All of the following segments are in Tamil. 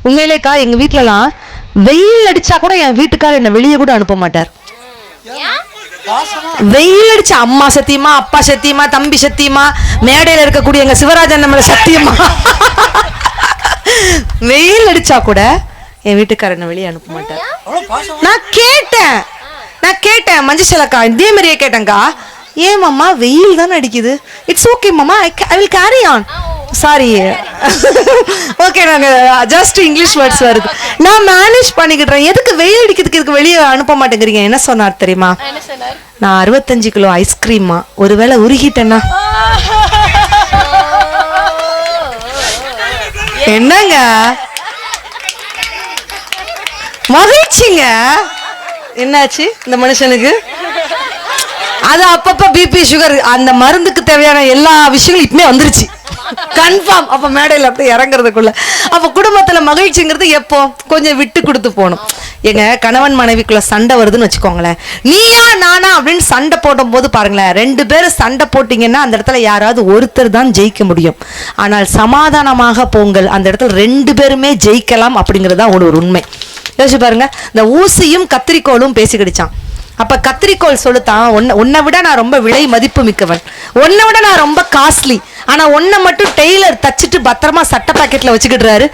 உண்மையிலேக்கா எங்க வீட்டுலலாம் வெயில் அடிச்சா கூட என் வீட்டுக்காரர் என்ன வெளியே கூட அனுப்ப மாட்டார். வெயில் அடிச்சா அம்மா சத்தியமா, அப்பா சத்தியமா, தம்பி சத்தியமா, மேடையில இருக்கக்கூடிய எங்க சிவராஜன் நம்மள சத்தியமா, வெயில் அடிச்சா கூட என் வீட்டுக்காரர் என்ன வெளியே அனுப்ப மாட்டார். நான் கேட்டேன் மஞ்சளக்கா இதே மாதிரியே கேட்டேங்க்கா, ஏன் மாமா வெயில் தானே அடிக்குது, இட்ஸ் ஓகே மாமா, I will carry on. Sorry okay, நாங்க ஜஸ்ட் இங்கிலீஷ் வேர்ட்ஸ் வருது, நான் மேனேஜ் பண்ணிக்கிட்டேன். எதுக்கு வெயில் அடிக்கிறதுக்கு இதுக்கு வெளியே அனுப்ப மாட்டேங்கிறீங்க? என்ன சொன்னார் தெரியுமா? நான் 65 கிலோ ஐஸ்கிரீமா ஒருவேளை உருகிட்டேன்னா என்னங்க மகிழ்ச்சிங்க. என்னாச்சு இந்த மனுஷனுக்கு? அது அப்பப்ப பிபி சுகர் அந்த மருந்துக்கு தேவையான எல்லா விஷயங்களும் இப்பமே வந்துருச்சு கன்ஃபார்ம். அப்ப மேடையில் அப்படி இறங்குறதுக்குள்ள அப்ப குடும்பத்துல மகிழ்ச்சிங்கிறது எப்போ கொஞ்சம் விட்டு கொடுத்து போகணும். எங்க கணவன் மனைவிக்குள்ள சண்டை வருதுன்னு வச்சுக்கோங்களேன், நீயா நானா அப்படின்னு சண்டை போடும் போது பாருங்களேன், 2 பேரும் சண்டை போட்டீங்கன்னா அந்த இடத்துல யாராவது ஒருத்தர் தான் ஜெயிக்க முடியும். ஆனால் சமாதானமாக போங்கள், அந்த இடத்துல 2 பேருமே ஜெயிக்கலாம் அப்படிங்கிறதா ஒரு உண்மை. யோசிச்சு பாருங்க, இந்த ஊசியும் கத்திரிக்கோளும் பேசிக்கிடுச்சான். அப்ப கத்திரிக்கோள் சொல்லுத்தான், உன்னை விட நான் ரொம்ப விலை மதிப்பு மிக்கவன், உன்னை விட நான் ரொம்ப காஸ்ட்லி, ஆனா உன்னை மட்டும் டெய்லர் தச்சுட்டு பத்திரமா சட்டை பாக்கெட்ல வச்சுக்கிட்டுறாரு,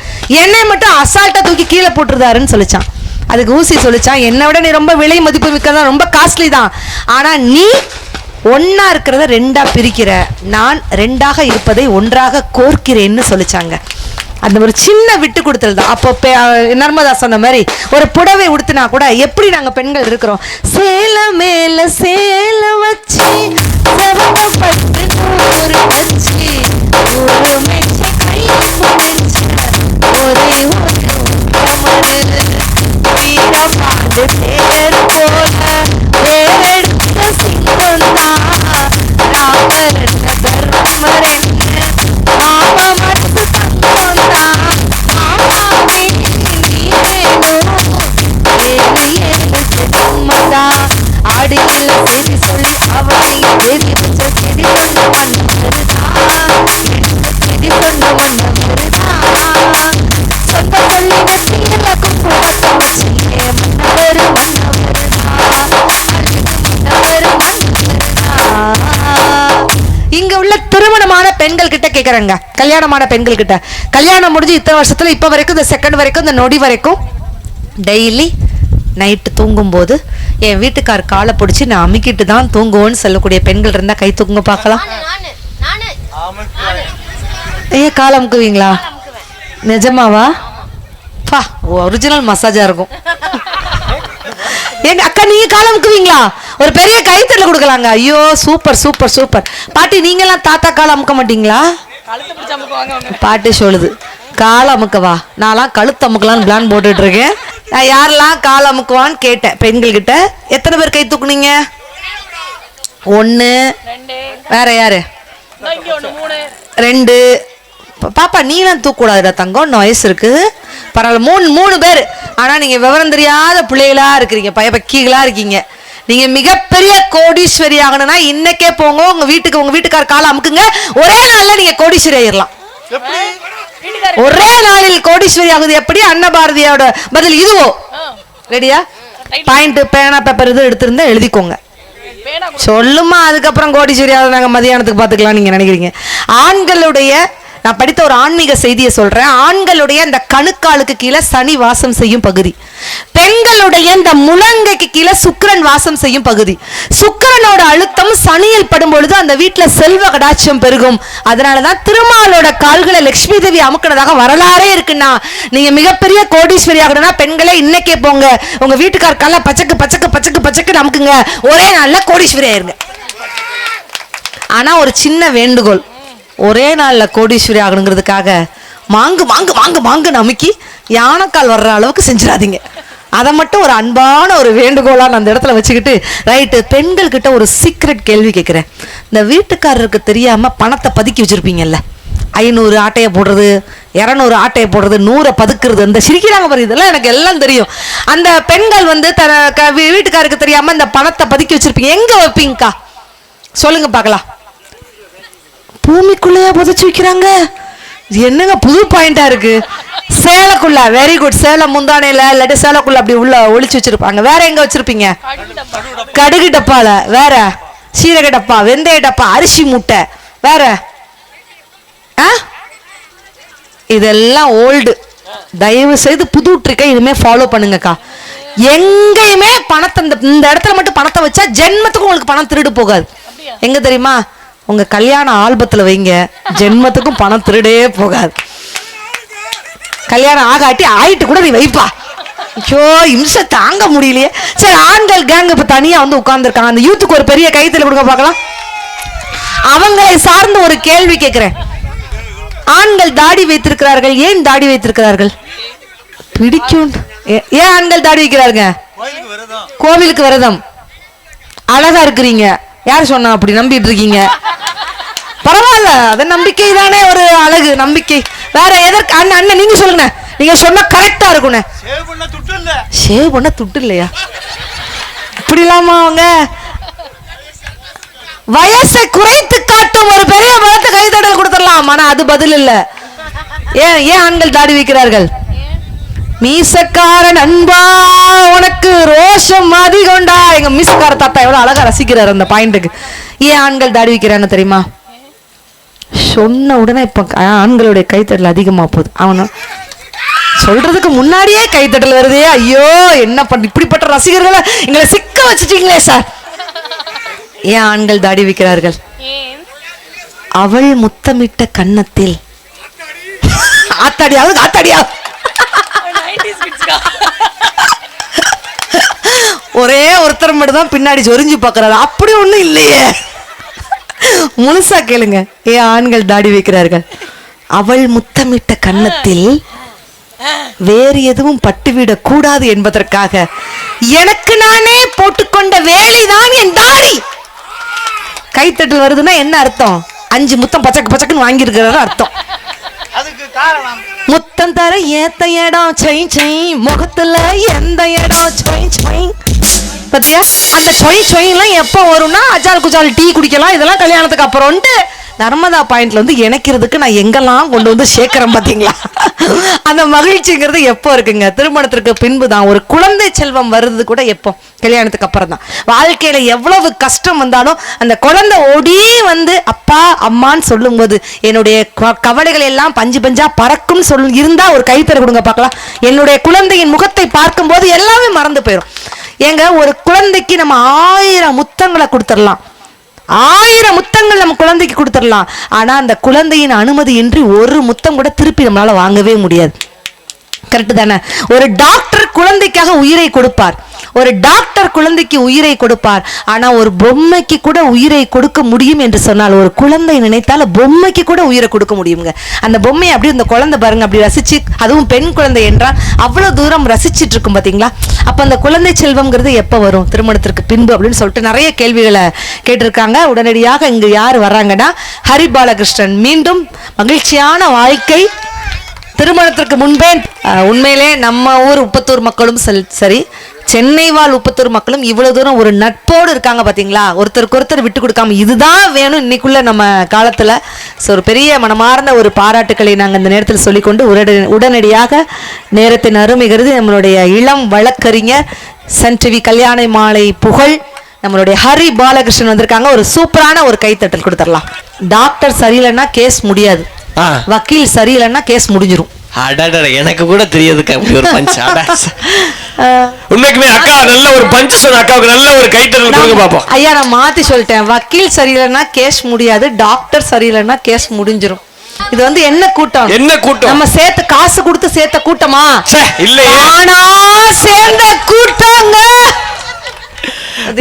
என்னை மட்டும் அசால்ட்டா தூக்கி கீழே போட்டுருந்தாருன்னு சொல்லிச்சான். அதுக்கு ஊசி சொல்லிச்சான், என்னை விட நீ ரொம்ப விலை மதிப்பு மிக்கதான், ரொம்ப காஸ்ட்லி தான், ஆனா நீ ஒன்னா இருக்கிறத 2ஆ பிரிக்கிற, நான் 2ஆக இருப்பதை ஒன்றாக கோர்க்கிறேன்னு சொல்லிச்சாங்க. அந்த ஒரு சின்ன விட்டு கொடுத்தல் தான். அப்போ நர்மதா சொன்ன மாதிரி ஒரு புடவை உடுத்தினா கூட எப்படி நாங்க பெண்கள் இருக்கிறோம், சேல மேல சேல வச்சு இங்க உள்ள திருமணமான பெண்கள் கிட்ட கேக்குறாங்க, கல்யாணமான பெண்கள் கிட்ட, கல்யாணம் முடிஞ்சு இத்தனை வருஷத்துல இப்ப வரைக்கும் இந்த செகண்ட் வரைக்கும் இந்த நொடி வரைக்கும் டெய்லி நைட்டு தூங்கும் போது என் வீட்டுக்கார் காலை பிடிச்சி நான் அமுக்கிட்டு தான் தூங்குவோன்னு சொல்லக்கூடிய பெண்கள் இருந்தா கை தூங்க பார்க்கலாம். ஏன் காலை அமுக்குவீங்களா? நிஜமாவா? பா, ஒரிஜினல் மசாஜா இருக்கும். எங்க அக்கா நீங்க காலை அமுக்குவீங்களா? ஒரு பெரிய கைத்தறல கொடுக்கலாங்க. ஐயோ சூப்பர் சூப்பர் சூப்பர். பாட்டி நீங்க எல்லாம் தாத்தா காலை அமுக்க மாட்டீங்களா? பாட்டி சொல்லுது காலை அமுக்கவா, நான்லாம் கழுத்து அமுக்கலான்னு பிளான் போட்டுட்டு இருக்கேன். நான் யாரெல்லாம் காலை அமுக்குவான்னு கேட்டேன் பெண்கள் கிட்ட. எத்தனை பேர் கை தூக்குனீங்க? 1 வேற யாரு? 2. பாப்பா நீலாம் தூக்கூடாதுடா தங்கம், இன்னும் வயசு இருக்கு. பரவாயில்ல 3 பேர். ஆனா நீங்க விவரம் தெரியாத பிள்ளைகளா இருக்கிறீங்க, பயபக்கிகளா இருக்கீங்க. நீங்க மிகப்பெரிய கோடீஸ்வரி ஆகணும்னா இன்னைக்கே போங்க உங்க வீட்டுக்கார காலை அமுக்குங்க. ஒரே நாள்ல நீங்க கோடீஸ்வரி ஆயிடலாம். ஒரே நாளில் கோடீஸ்வரி ஆகுது எப்படி? அன்னபாரதியோட பதில் இதுவோ. ரெடியா? பாயிண்ட் பேனா பேப்பர் இது எடுத்திருந்தா எழுதிக்கோங்க. சொல்லுமா, அதுக்கப்புறம் கோடீஸ்வரி ஆகுது நாங்க மதியானத்துக்கு பாத்துக்கலாம் நீங்க நினைக்கிறீங்க. ஆண்களுடைய, நான் படித்த ஒரு ஆன்மீக செய்தியை சொல்றேன், ஆண்களுடைய இந்த கணுக்காலுக்கு கீழே சனி வாசம் செய்யும் பகுதி, பெண்களுடைய இந்த முழங்கைக்கு கீழே சுக்கிரன் வாசம் செய்யும் பகுதி. சுக்கிரனோட அழுத்தம் சனியில் படும் பொழுது அந்த வீட்டுல செல்வ கடாட்சியம் பெருகும். அதனாலதான் திருமாலோட கால்களை லட்சுமி தேவி அமுக்கினதாக வரலாறே இருக்குன்னா, நீங்க மிகப்பெரிய கோடீஸ்வரி ஆகணும்னா பெண்களே இன்னைக்கே போங்க உங்க வீட்டுக்கார கால பச்சக்கு பச்சக்கு பச்சக்கு பச்சக்கு அமுக்குங்க, ஒரே நாள்ல கோடீஸ்வரி ஆயிருங்க. ஆனா ஒரு சின்ன வேண்டுகோள், ஒரே நாள்ல கோடீஸ்வரி ஆகணுங்கிறதுக்காக மாங்கு மாங்கு மாங்கு மாங்கு அமுக்கி யானைக்கால் வர்ற அளவுக்கு செஞ்சிடாதீங்க. அதை மட்டும் ஒரு அன்பான ஒரு வேண்டுகோளா நான் அந்த இடத்துல வச்சுக்கிட்டு, ரைட்டு, பெண்கள் கிட்ட ஒரு சீக்ரெட் கேள்வி கேட்கிறேன். இந்த வீட்டுக்காரருக்கு தெரியாம பணத்தை பதுக்கி வச்சிருப்பீங்கல்ல, 500 ஆட்டையை போடுறது, 200 ஆட்டையை போடுறது, 100 பதுக்குறது, இந்த சிரிக்கிறாங்க பாரு, இதெல்லாம் எனக்கு எல்லாம் தெரியும். அந்த பெண்கள் வந்து வீட்டுக்காருக்கு தெரியாம இந்த பணத்தை பதுக்கி வச்சிருப்பீங்க, எங்க வைப்பீங்கக்கா சொல்லுங்க பார்க்கலாம். பூமிக்குள்ளையா புதைச்சு வைக்கிறாங்க? என்னங்க புது பாயிண்டா இருக்கு. சேலக்குள்ள. Very good. சேலம் முந்தானையில இல்லாட்டி சேலக்குள்ள அப்படி உள்ள ஒளிச்சு வச்சிருப்பாங்க. வேற எங்க வச்சிருப்பீங்க? கடுகு டப்பால. வேற சீரக டப்பா, வெந்தய டப்பா, அரிசி மூட்டை. வேற இதெல்லாம் ஓல்டு. தயவு செய்து புது ட்ரிக்கை இனிமே ஃபாலோ பண்ணுங்கக்கா. எங்கேயுமே பணத்தை இந்த இடத்துல மட்டும் பணத்தை வச்சா ஜென்மத்துக்கு உங்களுக்கு பணம் திருடு போகாது. எங்க தெரியுமா? உங்க கல்யாண ஆல்பத்துல வைங்க, ஜென்மத்துக்கும் பணம் திருடே போகாது. கல்யாணம் ஆகாட்டி ஆயிட்டு கூட நீ வைப்பா. ஐயோ இம்சை தாங்க முடியலையே. சரி, ஆண்கள் கேங் இப்ப தனியா வந்து உட்கார்ந்துருக்காங்க. அந்த யூத்துக்கு ஒரு பெரிய கைத்துல கொடுக்க பார்க்கலாம். அவங்களை சார்ந்த ஒரு கேள்வி கேட்கிறேன். ஆண்கள் தாடி வைத்திருக்கிறார்கள். ஏன் தாடி வைத்திருக்கிறார்கள்? பிடிக்கும். ஏன் ஆண்கள் தாடி வைக்கிறாருங்க? கோவிலுக்கு விரதம். அழகா இருக்கிறீங்க. யார் சொன்னா அப்படி நம்பிட்டு இருக்கீங்க? பரவாயில்ல, அது நம்பிக்கை தானே, ஒரு அழகு நம்பிக்கை. வேற எதற்கு? அண்ணன் நீங்க சொல்லுங்க. நீங்க சொன்னா கரெக்டா இருக்கும்னு. ஷேவ் பண்ண துட்டு இல்லையா? இப்படி இல்லாம அவங்க வயசை குறைத்து காட்டும் ஒரு பெரிய பலத்தை கைதடல் கொடுத்துடலாம். ஆனா அது பதில் இல்ல. ஏன் ஆண்கள் தாடி வைக்கிறார்கள்? மீசக்காரன் அன்பா உனக்கு ரோஷம் அதிகம்டா. எங்க மீசக்கார தாத்தா எவ்வளவு அழகா ரசிக்கிறார் அந்த பாயிண்ட்டுக்கு. ஏன் ஆண்கள் தாடி வைக்கிறாங்க தெரியுமா? சொன்ன உடனே இப்ப ஆண்களுடைய கைத்தட்டல் அதிகமா போகுது. அவன சொல்றதுக்கு முன்னாடியே கைத்தட்டல் வருதே. ஐயோ என்ன பண்ண, இப்படிப்பட்ட ரசிகர்களை எங்களை சிக்க வச்சுட்டீங்களே சார். ஏன் ஆண்கள் தாடி வைக்கிறார்கள்? அவள் முத்தமிட்ட கன்னத்தில். ஆத்தாடியாவது ஆத்தாடியாவது ஒரே ஒருத்தர் மட்டும் தான் பின்னாடி சொரிஞ்சு பாக்குறாரு. அப்படி ஒண்ணும் இல்லையே. முழுசா கேளுங்க. ஏன் ஆண்கள் தாடி வைக்கிறார்கள்? அவள் முத்தமிட்ட கன்னத்தில் வேறு எதுவும் பட்டுவிடக் கூடாது என்பதற்காக எனக்கு நானே போட்டுக்கொண்ட வேலைதான் என் தாடி. கைத்தட்டல் வருதுன்னா என்ன அர்த்தம்? 5 முத்தம் பச்சக்கு பச்சக்குன்னு வாங்கியிருக்கிறாரு அர்த்தம். முத்தம் தர ஏத்த இடம் செய் செய், முகத்துல எந்த இடம் சொய் சொய். பத்தியா? அந்த சொய் சொய்லாம் எப்போ வரும்னா அஜால் குஜால் டீ குடிக்கலாம். இதெல்லாம் கல்யாணத்துக்கு அப்புறம்ட்டு நர்மதா பாயிண்ட்ல வந்து இணைக்கிறதுக்கு நான் எங்கெல்லாம் கொண்டு வந்து சேர்க்கிறேன் பாத்தீங்களா? அந்த மகிழ்ச்சிங்கிறது எப்போ இருக்குங்க? திருமணத்திற்கு பின்பு தான். ஒரு குழந்தை செல்வம் வருது கூட எப்போ? கல்யாணத்துக்கு அப்புறம் தான். வாழ்க்கையில எவ்வளவு கஷ்டம் வந்தாலும் அந்த குழந்தை ஓடி வந்து அப்பா அம்மான்னு சொல்லும் போது என்னுடைய கவலைகள் எல்லாம் பஞ்சு பஞ்சா பறக்கும் இருந்தா ஒரு கைத்தற கொடுங்க பார்க்கலாம். என்னுடைய குழந்தையின் முகத்தை பார்க்கும் போது எல்லாமே மறந்து போயிடும். ஏங்க, ஒரு குழந்தைக்கு நம்ம 1000 முத்தங்களை கொடுத்துடலாம். 1000 முத்தங்கள் நம்ம குழந்தைக்கு கொடுத்துடலாம். ஆனா அந்த குழந்தையின் அனுமதி இன்றி ஒரு முத்தம் கூட திருப்பி நம்மளால வாங்கவே முடியாது. கரெக்ட் தானே? ஒரு டாக்டர் குழந்தைக்காக உயிரை கொடுப்பார். ஒரு டாக்டர் குழந்தைக்கு உயிரை கொடுப்பார். ஆனா ஒரு பொம்மைக்கு கூட உயிரை கொடுக்க முடியும் என்று சொன்னால், ஒரு குழந்தை நினைத்தால பொம்மைக்கு கூட உயிரை கொடுக்க முடியுங்க. அந்த பொம்மையை அப்படி இந்த குழந்தை பாருங்க அப்படி ரசிச்சு, அதுவும் பெண் குழந்தை என்றால் அவ்வளவு தூரம் ரசிச்சிட்டு இருக்கும் பாத்தீங்களா? அப்ப அந்த குழந்தை செல்வம்ங்கிறது எப்ப வரும்? திருமணத்திற்கு பின்பு அப்படின்னு சொல்லிட்டு நிறைய கேள்விகளை கேட்டிருக்காங்க. உடனடியாக இங்கு யார் வர்றாங்கன்னா ஹரி பாலகிருஷ்ணன். மீண்டும் மகிழ்ச்சியான வாழ்க்கை. திருமணத்திற்கு முன்பே உண்மையிலே நம்ம ஊர் உப்பத்தூர் மக்களும் சரி, சென்னை வாழ் உப்பத்தூர் மக்களும் இவ்வளவு தூரம் ஒரு நட்போடு இருக்காங்க பாத்தீங்களா? ஒருத்தருக்கு ஒருத்தர் விட்டு கொடுக்காம இதுதான் வேணும் இன்னைக்குள்ள நம்ம காலத்துல. ஒரு பெரிய மனமார்ந்த ஒரு பாராட்டுக்களை நாங்கள் இந்த நேரத்தில் சொல்லிக்கொண்டு உடனடியாக நேரத்தின் அருமைகிறது நம்மளுடைய இளம் வழக்கறிஞர் சன் டிவி கல்யாண மாலை புகழ் நம்மளுடைய ஹரி பாலகிருஷ்ணன் வந்திருக்காங்க. ஒரு சூப்பரான ஒரு கைத்தட்டல் கொடுத்துடலாம். டாக்டர் சரியில்லைன்னா கேஸ் முடியாது, வக்கீல் சரியில்லைன்னா கேஸ் முடிஞ்சிரும். எனக்கு கூட தெரியாது. உண்மைக்குமே அக்கா நல்ல ஒரு பஞ்ச் சொன்ன. அக்காவுக்கு நல்ல ஒரு கைத்தட்டல் கொடுங்க பாப்போம். ஐயா, நான் மாத்தி சொல்லிட்டேன். வக்கீல் சரியில்லைன்னா கேஸ் முடியாது, டாக்டர் சரியில்லைன்னா கேஸ் முடிஞ்சிரும். இது வந்து என்ன கூட்டம்? என்ன கூட்டம்? நம்ம சேர்த்து காசு கொடுத்து சேர்த்த கூட்டமா? இல்லையே, ஆனா சேர்ந்த கூட்டங்க.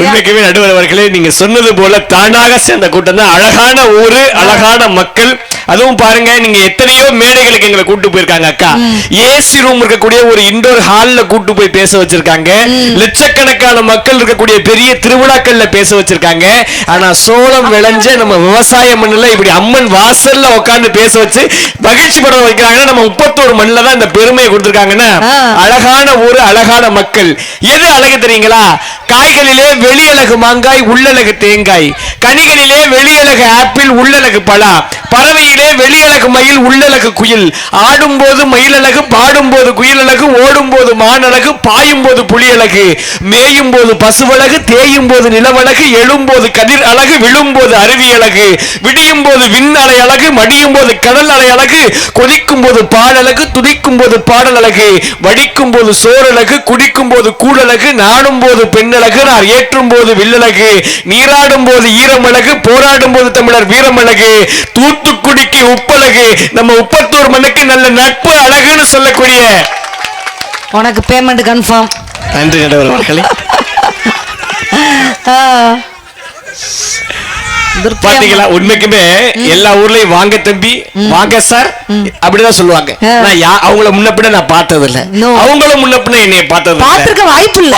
உண்மைக்குமே நடுவர் அவர்களே, நீங்க சொன்னது போல தானாக சேர்ந்த கூட்டம் தான். அழகான ஊரு, அழகான மக்கள். அதுவும் பாருங்க, நீங்க எத்தனையோ மேடைகளுக்கு எங்களை கூட்டு போயிருக்காங்க அக்கா. ஏசி ரூம் இருக்கக்கூடிய ஒரு இண்டோர் ஹால்ல கூட்டு போய் பேச வச்சிருக்காங்க. லட்சக்கணக்கான மக்கள் இருக்கக்கூடிய பெரிய திருவிழாக்கள்ல பேச வச்சிருக்காங்க. ஆனா சோளம் விளைஞ்ச நம்ம விவசாய மண்ணுல இப்படி அம்மன் வாசல்ல உட்கார்ந்து பேச வச்சு மகிழ்ச்சி பட வைக்கிறாங்கன்னா நம்ம 31 மண்ணுல தான் இந்த பெருமையை கொடுத்திருக்காங்கன்னா, அழகான ஊரு, அழகான மக்கள். எது அழகு தெரியுங்களா? காய்களிலே வெளியழகு மாங்காய், உள்ளழகு தேங்காய். கனிகளிலே வெளியழகு ஆப்பிள், உள்ளழகு பலா. பறவையில் மயிலே வெளியழகு மயில் உள்ளழகு குயில், ஆடும்போது மயிலழகு, பாடும்போது குயிலழகு, ஓடும்போது மானழகு, பாயும்போது புலியழகு, மேயும் போது பசுவழகு, தேயும் போது நிலவழகு, எழும்போது கதிர் அழகு, விழும்போது அருவி அழகு, விடியும் போது விண் அலை அழகு, மடியும் போது கடல் அலை அழகு, கொதிக்கும் போது பாடழகு, துடிக்கும் போது பாடல் அழகு, வடிக்கும் போது சோறழகு, குடிக்கும் போது கூழழகு, நாடும் போது பெண்ணழகு, நான் ஏற்றும் போது வில்லழகு, நீராடும் போது ஈரமழகு, போராடும் போது தமிழர் வீரமழகு, தூத்துக்குடிக்கு உப்பழகு, நம்ம உப்பத்தூர் மண்ணுக்கு நல்ல நட்பு அழகுன்னு சொல்லக்கூடிய. உனக்கு பேமெண்ட் கன்ஃபார்ம். நன்றி நடுவர் அவர்களே. பாத்தீங்களா, உண்மைக்குமே எல்லா ஊர்லயும் வாங்க தம்பி, வாங்க சார் அப்படிதான் சொல்லுவாங்க. அவங்கள முன்னப்பிட நான் பார்த்தது இல்ல, அவங்களும் முன்னப்பின என்னைய பார்த்தது பார்த்திருக்க வாய்ப்பு இல்ல.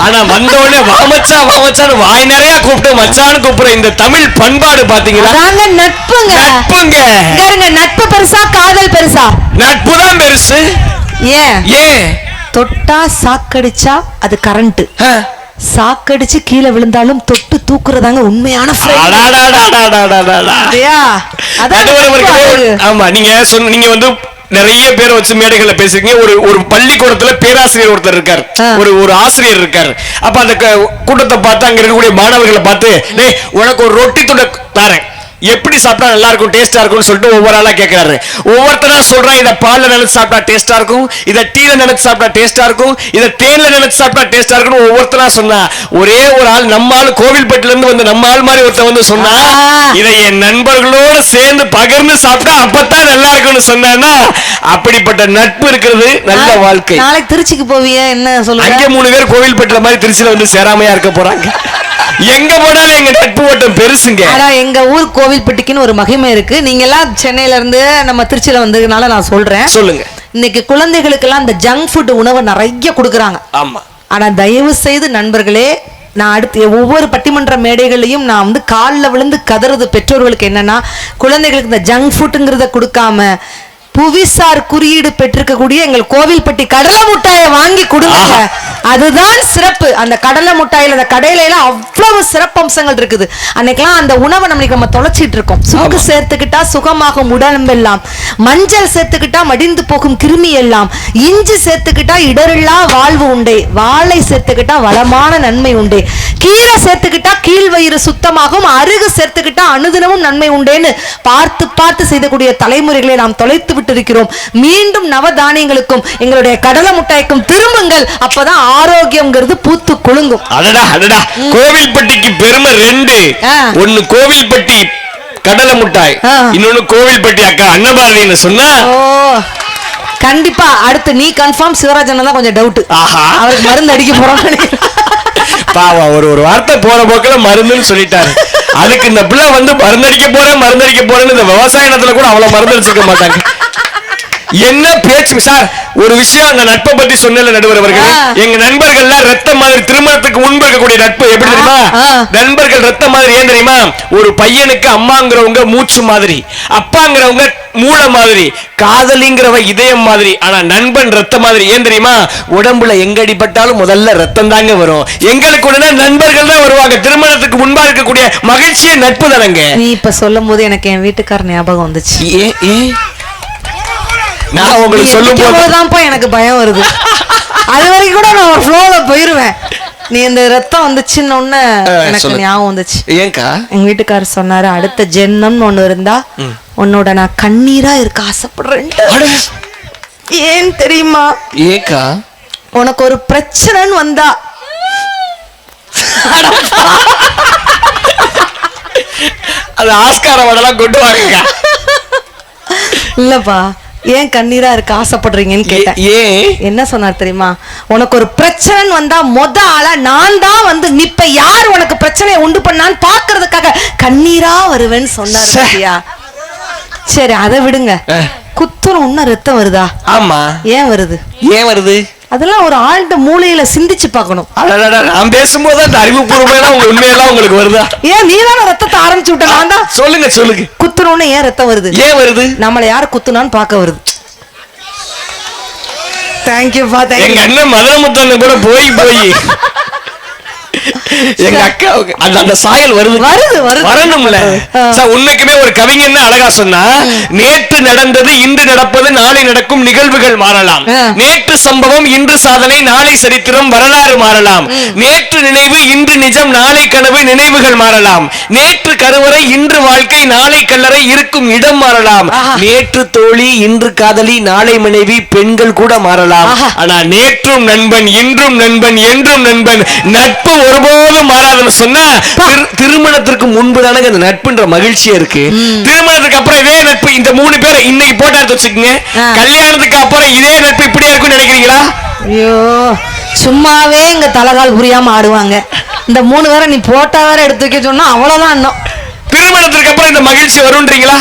ஆனா வந்தோடனே வாமச்சா வாமச்சான்னு வாய் நிறைய கூப்பிட்டு மச்சான்னு கூப்பிடுற இந்த தமிழ் பண்பாடு பாத்தீங்களா? நட்புங்க. நட்புங்க. நட்பு பெருசா காதல் பெருசா? நட்பு தான் பெருசு. ஏன் தொட்டா சாக்கடிச்சா அது கரண்ட், சாக்கடிச்சு கீழே விழுந்தாலும் தொட்டு தூக்குறதாங்க உண்மையான. ஆமா, நீங்க வந்து நிறைய பேரை வச்சு மேடைகள்ல பேசுறீங்க. ஒரு பள்ளிக்கூடத்துல பேராசிரியர் ஒருத்தர் இருக்காரு, ஒரு ஆசிரியர் இருக்காரு. அப்ப அந்த கூட்டத்தை பார்த்து அங்க இருக்கக்கூடிய மாணவர்களை பார்த்து, உனக்கு ஒரு ரொட்டி துண்டை தாரேன், எப்படி சாப்பிட்டா நல்லா இருக்கும், டேஸ்டா இருக்கும்னு சொல்லிட்டு ஒவ்வொரு ஆளா கேட்கிறாரு. ஒவ்வொருத்தரா சொல்றான், இதை பால்ல நினைச்சு சாப்பிட்டா டேஸ்டா இருக்கும், இதை டீல நினைச்சு சாப்பிட்டா டேஸ்டா இருக்கும், இதை தேன்ல நினைச்சு சாப்பிட்டா டேஸ்டா இருக்கும் ஒவ்வொருத்தரா சொன்னா. ஒரே ஒரு ஆள், நம்ம ஆள் கோவில்பட்டில இருந்து வந்து நம்ம ஆள் மாதிரி ஒருத்தர் வந்து சொன்னா, இதை என் நண்பர்களோட சேர்ந்து பகிர்ந்து சாப்பிட்டா அப்பதான் நல்லா இருக்கும்னு சொன்னா. அப்படிப்பட்ட நட்பு இருக்கிறது நல்ல வாழ்க்கை. நாளைக்கு திருச்சிக்கு போவியா என்ன சொல்லுங்க? அங்கே 3 பேர் கோவில்பட்டில மாதிரி திருச்சியில வந்து சேராமையா இருக்க போறாங்க. எங்க போனாலும் எங்க நட்பு ஓட்டம் பெருசுங்க. எங்க ஊர் கோவில்பட்டிக்குன்னு ஒரு மகிமை இருக்கு. நீங்க எல்லாம் சென்னையில இருந்து நம்ம திருச்சியில வந்ததுனால நான் சொல்றேன். சொல்லுங்க. இன்னைக்கு குழந்தைகளுக்கு எல்லாம் இந்த ஜங்க் ஃபுட் உணவை நிறைய கொடுக்குறாங்க. ஆமா. ஆனா தயவு செய்து நண்பர்களே, நான் அடுத்து ஒவ்வொரு பட்டிமன்ற மேடைகளையும் நான் வந்து காலில் விழுந்து கதறது பெற்றோர்களுக்கு என்னன்னா, குழந்தைகளுக்கு இந்த ஜங்க் ஃபுட்டுங்கிறத கொடுக்காம புவிசார் குறியீடு பெற்றிருக்கக்கூடிய எங்கள் கோவில்பட்டி கடலை முட்டாயை வாங்கி கொடுங்க. அதுதான் சிறப்பு. அந்த கடலை முட்டாயில அந்த கடையில எல்லாம் அவ்வளவு சிறப்பம்சங்கள் இருக்குது. அன்னைக்கெல்லாம் அந்த உணவை நம்ம தொலைச்சிட்டு இருக்கோம். சுக்கு சேர்த்துக்கிட்டா சுகமாகும் உடம்பெல்லாம், மஞ்சள் சேர்த்துக்கிட்டா மடிந்து போகும் கிருமி எல்லாம், இஞ்சி சேர்த்துக்கிட்டா இடரில்லா வாழ்வு உண்டே, வாழை சேர்த்துக்கிட்டா வளமான நன்மை உண்டே, கீரை சேர்த்துக்கிட்டா கீழ்வயிறு சுத்தமாகும், அருகு சேர்த்துக்கிட்டா அனுதினமும் நன்மை உண்டேன்னு பார்த்து பார்த்து செய்யக்கூடிய தலைமுறைகளை நாம் தொலைத்து விட்டு இருக்கிறோம். மீண்டும் நவதானியங்களுக்கும் எங்களுடைய கடலை முட்டாய்க்கும் திரும்புங்கள். அப்பதான் ஆரோக்கியம்ங்கிறது பூத்து குலுங்கும். அடடா அடடா, கோவில்பட்டிக்கு பெருமை 2. ஒன்னு கோவில்பட்டி கடலை முட்டாய், இன்னொன்னு கோவில்பட்டி அக்கா அன்னபாரதின்னு சொன்னா. கண்டிப்பா அடுத்து நீ கன்ஃபார்ம் சிவராஜன் தான் கொஞ்சம் டவுட். அவருக்கு மருந்து அடிக்க போறோம். பாவா ஒரு வார்த்தை போற போக்குல மருந்துன்னு சொல்லிட்டாரு. அதுக்கு இந்த பிள்ளை வந்து மருந்தடிக்க போறேன்னு இந்த விவசாய இடத்துல கூட அவ்வளவு மருந்தடிச்சிருக்க மாட்டாங்க. என்ன பேச்சு சார். ஒரு விஷயம், அந்த நட்பை பத்தி சொன்ன நடுவர் அவர்கள், எங்க நண்பர்கள்ல ரத்த மாதிரி திருமணத்துக்கு முன்பு இருக்கக்கூடிய நட்பு எப்படி தெரியுமா? நண்பர்கள் ரத்த மாதிரி ஏன் தெரியுமா? ஒரு பையனுக்கு அம்மாங்கிறவங்க மூச்சு மாதிரி, அப்பாங்கிறவங்க மூளை மாதிரி, காதலிங்கிறவ இதயம் மாதிரி, ஆனா நண்பன் ரத்த மாதிரி. ஏன் தெரியுமா? உடம்புல எங்க அடிபட்டாலும் முதல்ல ரத்தம் தாங்க வரும். எங்களுக்கு உடனே நண்பர்கள் தான் வருவாங்க. திருமணத்துக்கு முன்பா இருக்கக்கூடிய மகிழ்ச்சியே நட்பு தானங்க. நீ இப்ப சொல்லும் போது எனக்கு என் வீட்டுக்கார ஞாபகம் வந்துச்சு. நான் உங்களுக்கு சொல்லும் போதுதான்ப்பா எனக்கு பயம் வருது. அது வரைக்கும் கூட நான் ஒரு ஃப்ளோல போயிருவேன். நீ இந்த ரத்தம் வந்துச்சுன்னு ஒண்ணு எனக்கு ஞாபகம் வந்துச்சு. ஏங்கா? எங்க வீட்டுக்காரர் சொன்னாரு, அடுத்த ஜென்மம்னு ஒண்ணு இருந்தா உன்னோட நான் கண்ணீரா இருக்க ஆசைப்படுறேன். ஏன் தெரியுமா? ஏக்கா? உனக்கு ஒரு பிரச்சனைன்னு வந்தா அது ஆஸ்கார வடலாம் கொண்டு வாங்க. இல்லப்பா, ஏன் கண்ணீரா இருக்க ஆசைப்படுறீங்கன்னு கேட்டேன். என்ன சொன்னார் தெரியுமா? உனக்கு ஒரு பிரச்சனைன்னு வந்தா ஆளா நான் தான் வந்து நிப்ப, யார் உனக்கு பிரச்சனையை உண்டு பண்ணான்னு பாக்குறதுக்காக கண்ணீரா வருவேன்னு சொன்னாரு. சரி அதை விடுங்க. குத்துறம் இன்னும் ரத்தம் வருதா? ஆமா. ஏன் வருது? அதெல்லாம் ஒரு ஆழ்ந்த மூளையில சிந்திச்சு பார்க்கணும். நான் பேசும்போது அந்த அறிவுபூர்வமான உண்மையெல்லாம் உங்களுக்கு வருதா? ஏன் நீதான ரத்தத்தை ஆரம்பிச்சு விட்ட? நான் தான். சொல்லுங்க. குத்துறோன்னு ஏன் ரத்தம் வருது? ஏன் வருது? நம்மள யார் குத்துனான்னு பார்க்க வருது. தேங்க்யூ பா. எங்க அண்ணன் மதுரமுத்தன் கூட போய் எங்க அக்காவுக்கு அந்த சாயல் வரணும்ல. உண்மைக்குமே ஒரு கவிஞன் அழகா சொன்னா, நேற்று நடந்தது இன்று நடப்பது நாளை நடக்கும் நிகழ்வுகள் மாறலாம், நேற்று சம்பவம் இன்று சாதனை நாளை சரித்திரம் வரலாறு மாறலாம், நேற்று நினைவு இன்று நிஜம் நாளை கனவு நினைவுகள் மாறலாம், நேற்று கருவறை இன்று வாழ்க்கை நாளை கல்லறை இருக்கும் இடம் மாறலாம், நேற்று தோழி இன்று காதலி நாளை மனைவி பெண்கள் கூட மாறலாம், ஆனா நேற்றும் நண்பன் இன்றும் நண்பன் என்றும் நண்பன் நட்பு ஒருபோதும் மாறாதுன்னு சொன்னா, திருமணத்திற்கு முன்பு தானே அந்த நட்புன்ற மகிழ்ச்சியா இருக்கு. திருமணத்துக்கு அப்புறம் இதே நட்பு இந்த 3 பேர் இன்னைக்கு போட்டா எடுத்து வச்சுக்கோங்க, கல்யாணத்துக்கு அப்புறம் இதே நட்பு இப்படியா இருக்கும்னு நினைக்கிறீங்களா? ஐயோ, சும்மாவே இங்க தலகால் புரியாம ஆடுவாங்க. இந்த 3 பேரை நீ போட்டா வேற எடுத்து வைக்க சொன்னா அவ்வளவுதான். இன்னும் திருமணத்திற்கு அப்புறம் இந்த மகிழ்ச்சி வரும்ன்றீங்களா?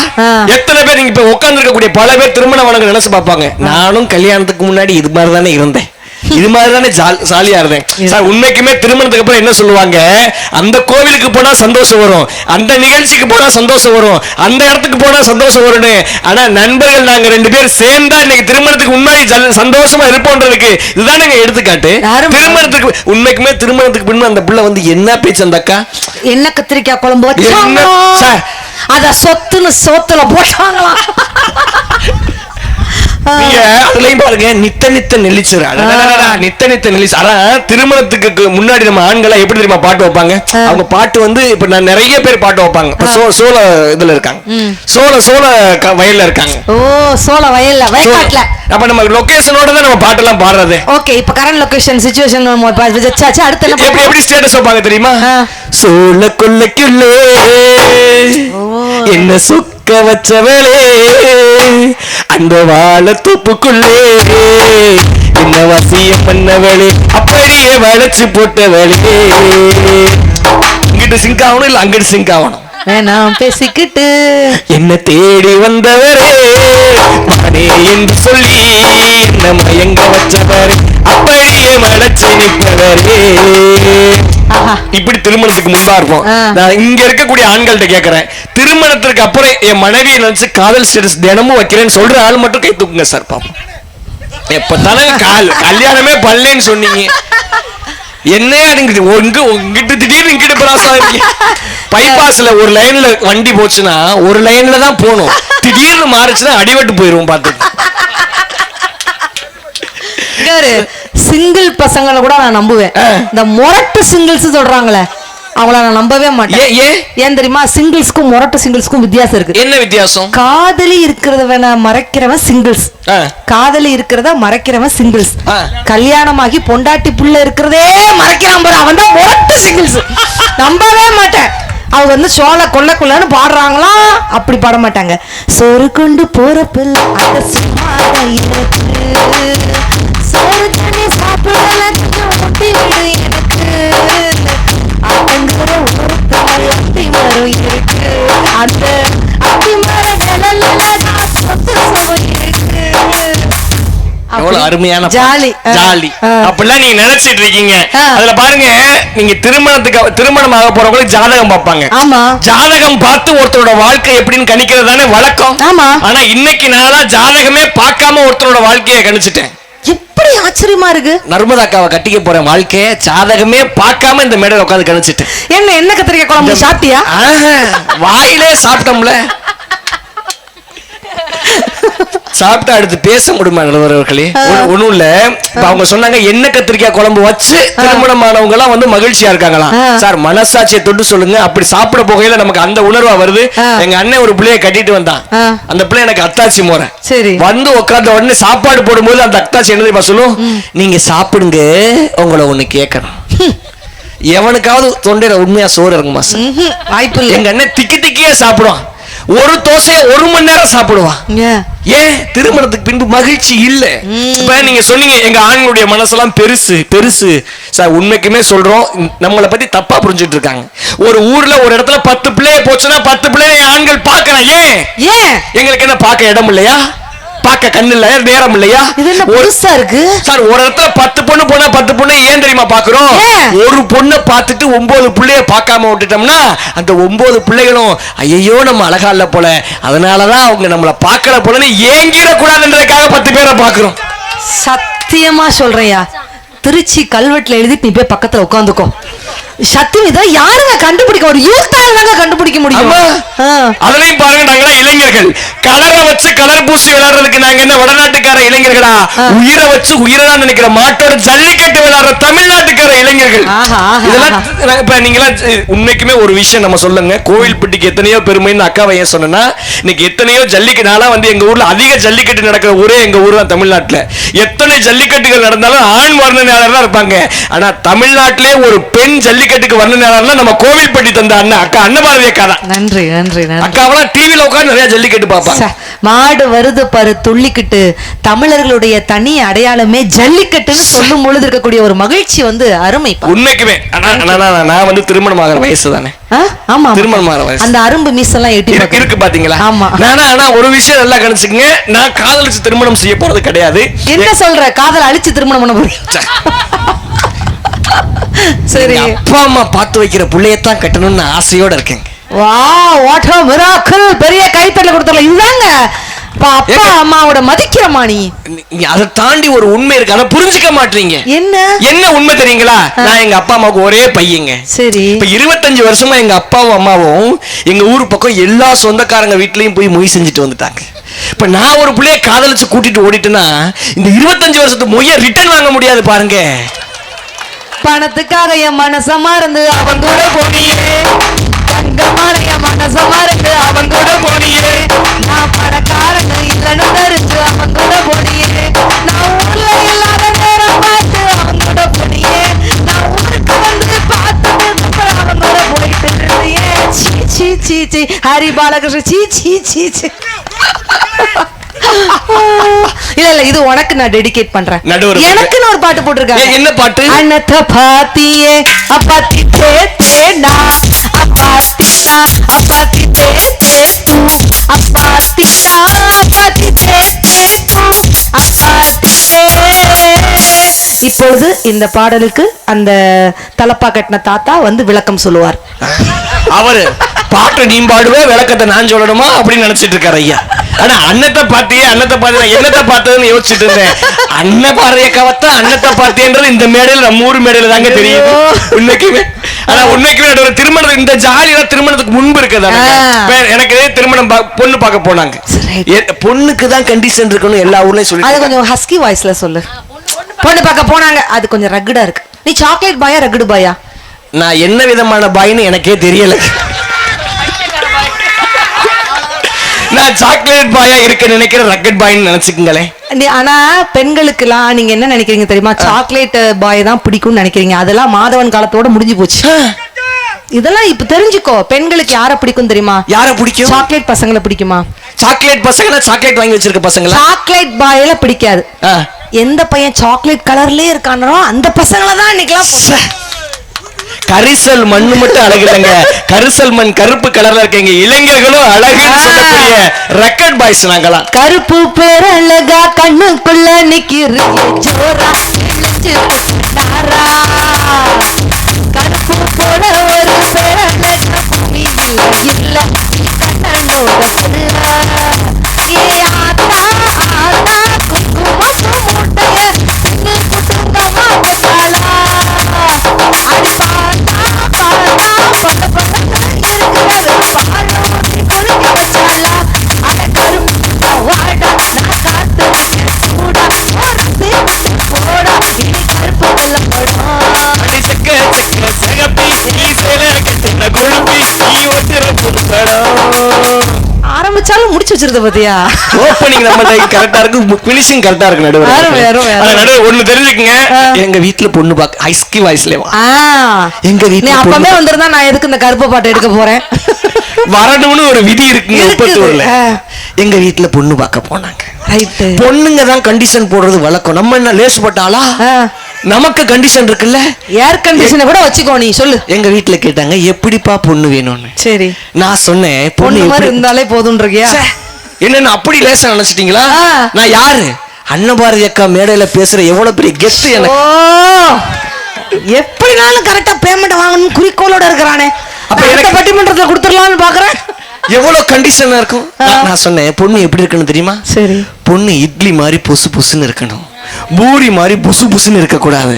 எத்தனை பேர் நீங்க இப்ப உட்கார்ந்து இருக்கக்கூடிய பல பேர் திருமணம் வழங்க நினைச்சு பார்ப்பாங்க, நானும் கல்யாணத்துக்கு முன்னாடி இது மாதிரி தானே இருந்தேன், இது மாதிரி தானே ஜாலியா இருந்தேன். சார் உண்மைக்குமே திருமணத்துக்கு அப்புறம் என்ன சொல்லுவாங்க, அந்த கோவிலுக்கு போனா சந்தோஷம் வரும், அந்த நிகழ்ச்சிக்கு போனா சந்தோஷம் வரும், அந்த இடத்துக்கு போனா சந்தோஷம் வரும்னு. ஆனா நண்பர்கள் நாங்க 2 பேர் சேர்ந்தா இன்னைக்கு திருமணத்துக்கு முன்னாடி சந்தோஷமா இருப்போன்றதுக்கு இதுதானே எடுத்துக்காட்டு. திருமணத்துக்கு உண்மைக்குமே திருமணத்துக்கு பின்பு அந்த புள்ள வந்து என்ன பேச்சு, அந்த அக்கா என்ன கத்திரிக்காய் குழம்பு வச்சாங்க, அத சொத்துன்னு சோத்துல போட்டாங்களா. நீங்க அதுலயும் பாருங்க, நித்த நெல்லிச்சர், நித்த நெல்லிச்சர். திருமணத்துக்கு முன்னாடி நம்ம ஆண்களை எப்படி தெரியுமா பாட்டு வைப்பாங்க? அவங்க பாட்டு வந்து இப்ப நான் நிறைய பேர் பாட்டு வைப்பாங்க. சோழ இதுல இருக்காங்க, சோழ வயல்ல இருக்காங்க. ஓ, சோழ வயல்ல வயக்காட்டுல. அப்ப நம்ம லொகேஷனோட தான் நம்ம பாட்டு எல்லாம் பாடுறது. ஓகே, இப்ப கரண்ட் லொகேஷன் சிச்சுவேஷன் வச்சாச்சு. அடுத்து எப்படி ஸ்டேட்டஸ் வைப்பாங்க தெரியுமா? சோழ கொல்லைக்குள்ளே என்ன சுக்க வச்சவளே, அந்த வாழ தூப்புக்குள்ளே என்ன வசியம் பண்ணவளே, அப்படியே வளைச்சு போட்டவளே. இங்கிட்டு சிங்க் ஆகணும், இல்ல அங்கிட்டு சிங்க் ஆகணும். நான் பேசிக்கிட்டு என்ன தேடி வந்தவரே மகனே என்று சொல்லி என்ன மயங்க வச்சவரே, அப்படியே வளைச்சு நிற்பவரே. இப்படி திருமணத்துக்கு முன்பா இருக்கும். நான் இங்க இருக்கக்கூடிய ஆண்கள்ட்ட கேட்கிறேன், திருமணத்திற்கு அப்புறம் என் மனைவியை நினைச்சு காதல் ஸ்டேட்டஸ் தினமும் வைக்கிறேன்னு சொல்ற ஆள் மட்டும் கை தூக்குங்க சார் பாப்போம். எப்ப தானே கல்யாணமே பண்ணலன்னு சொன்னீங்க, என்ன உங்கிட்டு திடீர்னு இங்கிட்டு பிராஸ் ஆகிறீங்க. பைபாஸ்ல ஒரு லைன்ல வண்டி போச்சுன்னா ஒரு லைன்ல தான் போகணும், திடீர்னு மாறுச்சுன்னா அடிபட்டு போயிருவோம் பார்த்து. சிங்கிள் பசங்களை கூட நான் நம்புவேன், இந்த மொரட்டு சிங்கிள்ஸ் சொல்றாங்களே அவங்கள நான் நம்பவே மாட்டேன். ஏன் தெரியுமா? சிங்கிள்ஸ்க்கும் மொரட்டு சிங்கிள்ஸ்க்கும் வித்தியாசம் இருக்கு. என்ன வித்தியாசம்? காதலி இருக்கிறத மறைக்கிறவன் சிங்கிள்ஸ், காதலி இருக்கிறத மறைக்கிறவன் சிங்கிள்ஸ். கல்யாணமாகி பொண்டாட்டி புள்ள இருக்கிறதே மறைக்கிறான் பாரு, அவன் தான் மொரட்டு சிங்கிள்ஸ். நம்பவே மாட்டேன். அவங்க வந்து சோழ கொள்ளக்குள்ளன்னு பாடுறாங்களா, அப்படி பாட மாட்டாங்க. சோறு கொண்டு போற பிள்ளை அந்த சும்மாத எனக்கு, சோறு தண்ணி சாப்பிடல ஒட்டி விடு எனக்கு, அடங்குற ஒரு அத்தி மரம் இருக்கு, அந்த அத்தி மர நிழல்ல சொத்து சுவை இருக்கு. எவ்வளவு அருமையான ஜாலி ஜாலி அப்படிலாம் நீங்க நினைச்சிட்டு இருக்கீங்க. அதுல பாருங்க, நீங்க திருமணம் ஆக போறவங்களுக்கு ஜாதகம் பார்ப்பாங்க. ஆமா, ஜாதகம் பார்த்து ஒருத்தரோட வாழ்க்கை எப்படின்னு கணிக்கிறது தானே வழக்கம். ஆமா, ஆனா இன்னைக்கு நான் ஜாதகமே பார்க்காம ஒருத்தரோட வாழ்க்கையை கணிச்சிட்டேன். எப்படி ஆச்சரியமா இருக்கு. நர்மதா அக்காவை கட்டிக்க போற வாழ்க்கைய ஜாதகமே பார்க்காம இந்த மேடையில உட்காந்து கணிச்சிட்டேன். என்ன கத்திரிக்காய் குழம்பு சாப்பிட்டியா? வாயிலே சாப்பிட்டோம்ல, சாப்பிட்டா அடுத்து பேச முடியுமா நடுவர்களே? ஒண்ணும் இல்ல. அவங்க சொன்னாங்க என்ன கத்திரிக்காய் குழம்பு வச்சு திருமணமானவங்க எல்லாம் வந்து மகிழ்ச்சியா இருக்காங்களாம். சார் மனசாட்சியை தொட்டு சொல்லுங்க, அப்படி சாப்பிட போகையில நமக்கு அந்த உணர்வா வருது. எங்க அண்ணன் ஒரு பிள்ளைய கட்டிட்டு வந்தான், அந்த பிள்ளை எனக்கு அத்தாச்சி முறை. சரி, வந்து உட்கார்ந்த உடனே சாப்பாடு போடும்போது அந்த அத்தாச்சி என்ன தெரியுமா சொல்லும்? நீங்க சாப்பிடுங்க, உங்களை ஒண்ணு கேட்கணும். எவனுக்காவது தொண்டையில உண்மையா சோறு இறங்குமா சார்? வாய்ப்பு இல்லை. எங்க அண்ணன் திக்கி திக்கியா சாப்பிடுவான், ஒரு தோசையை 1 மணி நேரம் சாப்பிடுவான். ஏன்? திருமணத்துக்கு பின்பு மகிழ்ச்சி இல்ல. இப்ப நீங்க சொன்னீங்க எங்க ஆண்களுடைய மனசெல்லாம் பெருசு பெருசு. சார் உண்மைக்குமே சொல்றோம், நம்மளை பத்தி தப்பா புரிஞ்சுட்டு இருக்காங்க. ஒரு ஊர்ல ஒரு இடத்துல 10 பிள்ளைய போச்சுன்னா 10 பிள்ளைய ஆண்கள் பாக்கலாம். ஏன்? எங்களுக்கு என்ன பார்க்க இடம் இல்லையா? பார்க்க கண்ணு இல்லையா? நேரம் இல்லையா? பெருசா இருக்கு சார். ஒரு இடத்துல 10 பொண்ணு போனா 10 பொண்ணு ஏன் தெரியுமா பாக்குறோம்? ஒரு பொண்ணை பார்த்துட்டு 9 பிள்ளைய பார்க்காம விட்டுட்டோம்னா அந்த 9 பிள்ளைகளும் ஐயோ நம்ம அழகா இல்ல போல, அதனாலதான் அவங்க நம்மள பார்க்கல போலன்னு ஏங்கிடக்கூடாதுன்றதுக்காக 10 பேரை பாக்குறோம். சத்தியமா சொல்றையா, திருச்சி கல்வெட்டுல எழுதிட்டு நீ போய் பக்கத்துல உட்காந்துக்கோ. சத்தியம் இதை யாருங்க கண்டுபிடிக்க ஒரு யூத்தால தாங்க கண்டுபிடிக்க முடியும். அதுலயும் பாருங்க, நாங்களா இளைஞர்கள் கலரை வச்சு கலர் பூசி விளையாடுறதுக்கு நாங்க என்ன வடநாட்டுக்கார இளைஞர்களா? உயிரை வச்சு உயிரா நினைக்கிற மாட்டோட ஜல்லிக்கட்டு விளையாடுற தமிழ்நாட்டுக்கார இளைஞர்கள். இதெல்லாம் இப்ப நீங்களா உண்மைக்குமே ஒரு விஷயம் நம்ம சொல்லுங்க, கோவில்பட்டிக்கு எத்தனையோ பெருமைன்னு அக்காவை ஏன் சொன்னா, இன்னைக்கு எத்தனையோ ஜல்லிக்கட்டு, நாளா வந்து எங்க ஊர்ல அதிக ஜல்லிக்கட்டு நடக்கிற ஊரே எங்க ஊர் தான் தமிழ்நாட்டுல. எத்தனை ஜல்லிக்கட்டுகள் நடந்தாலும் ஆண் வர்ணனையாளர் தான் இருப்பாங்க. ஆனா தமிழ்நாட்டிலே ஒரு பெண் ஜல்லிக்கட்டுக்கு வர்ணனையாளர்னா நம்ம கோவில்பட்டி தந்த அண்ணா அக்கா அன்னபாரதி அக்கா தான். நன்றி நன்றி. அக்காவெல்லாம் டிவில உட்கார்ந்து நிறைய ஜல்லிக்கட்டு பாப்பாங்க. மாடு வருது பாரு துள்ளிக்கிட்டு, தமிழர்களுடைய தனி அடையாளமே ஜல்லிக்கட்டுன்னு சொல்லும் பொழுது இருக்கக்கூடிய ஒரு மகிழ்ச்சி வந்து அருமை. உண்மைக்குமே நான் வந்து திருமணம் ஆகிற வயசு தானே. ஆமா, திருமணம் ஆகிற வயசு. அந்த அரும்பு மீசெல்லாம் இருக்கு பாத்தீங்களா? ஆமா. ஆனா ஒரு விஷயம் நல்லா கணிச்சுங்க, நான் காதலிச்சு திருமணம் செய்ய போறது கிடையாது. என்ன சொல்ற? காதல் அழிச்சு திருமணம் பண்ண போறேன். சரி, அப்பா அம்மா பார்த்து வைக்கிற புள்ளையத்தான் கட்டணும்னு ஆசையோட இருக்கேன். What a miracle! பெரிய கைத்தட்டல கொடுத்தல. இதுதாங்க அப்பா அம்மாவோட மதிக்கிறமா. நீ அதை தாண்டி ஒரு உண்மை இருக்கு, அதை புரிஞ்சுக்க மாட்டீங்க. என்ன உண்மை தெரியுங்களா? நான் எங்க அப்பா அம்மாவுக்கு ஒரே பையங்க. சரி, இப்ப 25 வருஷமா எங்க அப்பாவும் அம்மாவும் எங்க ஊர் பக்கம் எல்லா சொந்தக்காரங்க வீட்லயும் போய் மொய் செஞ்சுட்டு வந்துட்டாங்க. இப்ப நான் ஒரு பிள்ளைய காதலிச்சு கூட்டிட்டு ஓடிட்டுனா இந்த 25 வருஷத்து மொய்ய ரிட்டர்ன் வாங்க முடியாது பாருங்க. பணத்துக்காக என் மனச மறந்து அவன் கூட போனியே, தங்கமான என் மனச மறந்து அவன் கூட போனியே, நான் பணக்காரங்க இல்லைன்னு தெரிஞ்சு அவன் கூட போனியே, நான் ஊர்ல இல்லாத நேரம் பார்த்து அவன் கூட போனியே, நான் ஊருக்கு வந்து பார்த்தது அப்புறம் அவன் கூட போயிட்டு இருந்தியே. சீ சீ சீ சீ. ஹரி பாலகிருஷ்ணன் சீ சீ சீ சீ. இல்ல இது உனக்கு நான் டெடிகேட் பண்றேன். எனக்குன்னு ஒரு பாட்டு போட்டிருக்காங்க. என்ன பாட்டு? அன்னத பாத்தியே அப்பாத்தி தேனா அப்பாத்தினா அப்பாத்தி தேதே தூ அப்பாத்தினா அப்பாத்தி தேதே தூ அப்பாத்தி. இப்போது இந்த பாடலுக்கு அந்த தலப்பா கட்டின தாத்தா வந்து விளக்கம் சொல்லுவார். அவரு பாட்டு நீ பாடுவே, விளக்கத்தை நான் சொல்லணுமா அப்படின்னு நினைச்சிட்டு இருக்காரு ஐயா. ஆனா அன்னத்தை பாத்தியே என்னத்தை பார்த்ததுன்னு யோசிச்சுட்டு இருந்தேன். அண்ணன் பாறையக்கவத்த அன்னத்தை பாத்தியன்றது இந்த மேடையில நம்ம ஊர் மேடையில தாங்க தெரியும் உண்மைக்குமே. ஆனா உண்மைக்குமே ஒரு திருமணம் இந்த ஜாலியெல்லாம் திருமணத்துக்கு முன்பு இருக்குதா? எனக்கு திருமணம் பொண்ணு பார்க்க போனாங்க. பொண்ணுக்கு தான் கண்டிஷன் இருக்கணும் எல்லா ஊர்லயும் சொல்லி. அது கொஞ்சம் ஹஸ்கி வாய்ஸ்ல சொல்லு. பொண்ணு பார்க்க போனாங்க, அது கொஞ்சம் ரகடா இருக்கு. நீ சாக்லேட் பாயா ரகடு பாயா? நான் என்ன விதமான பாயின்னு எனக்கே தெரியல. நான் சாக்லேட் பாயா இருக்க நினைக்கிற ரக்கெட் பாய்னு நினைச்சுக்கங்களேன். ஆனா பெண்களுக்குலாம் நீங்க என்ன நினைக்கிறீங்க தெரியுமா? சாக்லேட் பாய் தான் பிடிக்கும்னு நினைக்கிறீங்க. அதெல்லாம் மாதவன் காலத்தோட முடிஞ்சு போச்சு. இதெல்லாம் இப்ப தெரிஞ்சுக்கோ. பெண்களுக்கு யார பிடிக்கும் தெரியுமா? யார பிடிக்கும்? சாக்லேட் பசங்களை பிடிக்குமா? சாக்லேட் பசங்க சாக்லேட் வாங்கி வச்சிருக்க பசங்களா? சாக்லேட் பாயில பிடிக்காது. எந்த பையன் சாக்லேட் கலர்லயே இருக்கானோ அந்த பசங்களை தான் இன்னைக்கெல்லாம். கரிசல் மண்ணு மட்டும் அழகு இல்லைங்க, கரிசல் மண் கருப்பு கலர்ல இருக்கீங்க. இளைஞர்களும் அழகுன்னு சொல்லக்கூடிய ரக்கெட் பாய்ஸ் நாங்களாம். கருப்பு பேர் அழகா கண்ணுக்குள்ள நிக்கிறீங்க ஜோரா நாரா. கருப்பு போல ஒரு பேர் அழகா பூமி இல்ல கண்ணனோட புல்லா. ஏ ஆத்தா ஆத்தா குங்கும மூட்டைய குட்டுங்கமா காலா. அடி ஆரம்பிச்சாலும் முடிச்சு வச்சிருந்த பாத்தியா? ஓப்பனிங் நம்ம கரெக்டா இருக்கு, ஃபினிஷிங் கரெக்டா இருக்கு. நடுவுல ஒண்ணு தெரிஞ்சுக்கங்க, எங்க வீட்ல பொண்ணு பாக்க ஹஸ்கி வாய்ஸ்ல எங்க வீட்ல அப்பவே வந்திருந்தா நான் எதுக்கு இந்த கருப்பு பாட்டு எடுக்க போறேன்? வரணும்னு ஒரு விதி இருக்குங்க 34ல. எங்க வீட்ல பொண்ணு பார்க்க போனாங்க. பொண்ணுங்க தான் கண்டிஷன் போடுறது வழக்கம். நம்ம என்ன லேசுப்பட்டாளா? நமக்கு கண்டிஷன் இருக்குல்ல. ஏர் கண்டிஷனை கூட வச்சுக்கோ. நீ சொல்லு. எங்க வீட்ல கேட்டாங்க எப்படிப்பா பொண்ணு வேணும்னு. சரி, நான் சொன்னேன் பொண்ணு மாதிரி இருந்தாலே போதும்ன்றியா? என்னன்னு அப்படி லேசா நினைச்சிட்டீங்களா? நான் யாரு? அன்னபாரதி அக்கா மேடையில பேசுற எவ்வளவு பெரிய கெஸ்ட் எனக்கு. எப்படினாலும் கரெக்டா பேமெண்ட் வாங்கணும் குறிக்கோளோட இருக்கிறானே. அப்ப எனக்கு பட்டிமன்றத்துல கொடுத்துடலாம்னு பாக்குறேன். எவ்வளவு கண்டிஷனா இருக்கும். நான் சொன்னேன் பொண்ணு எப்படி இருக்குன்னு தெரியுமா? சரி, பொண்ணு இட்லி மாதிரி பொசு பொசுன்னு இருக்கணும், பூரி மாதிரி புசு புசுன்னு இருக்க கூடாது,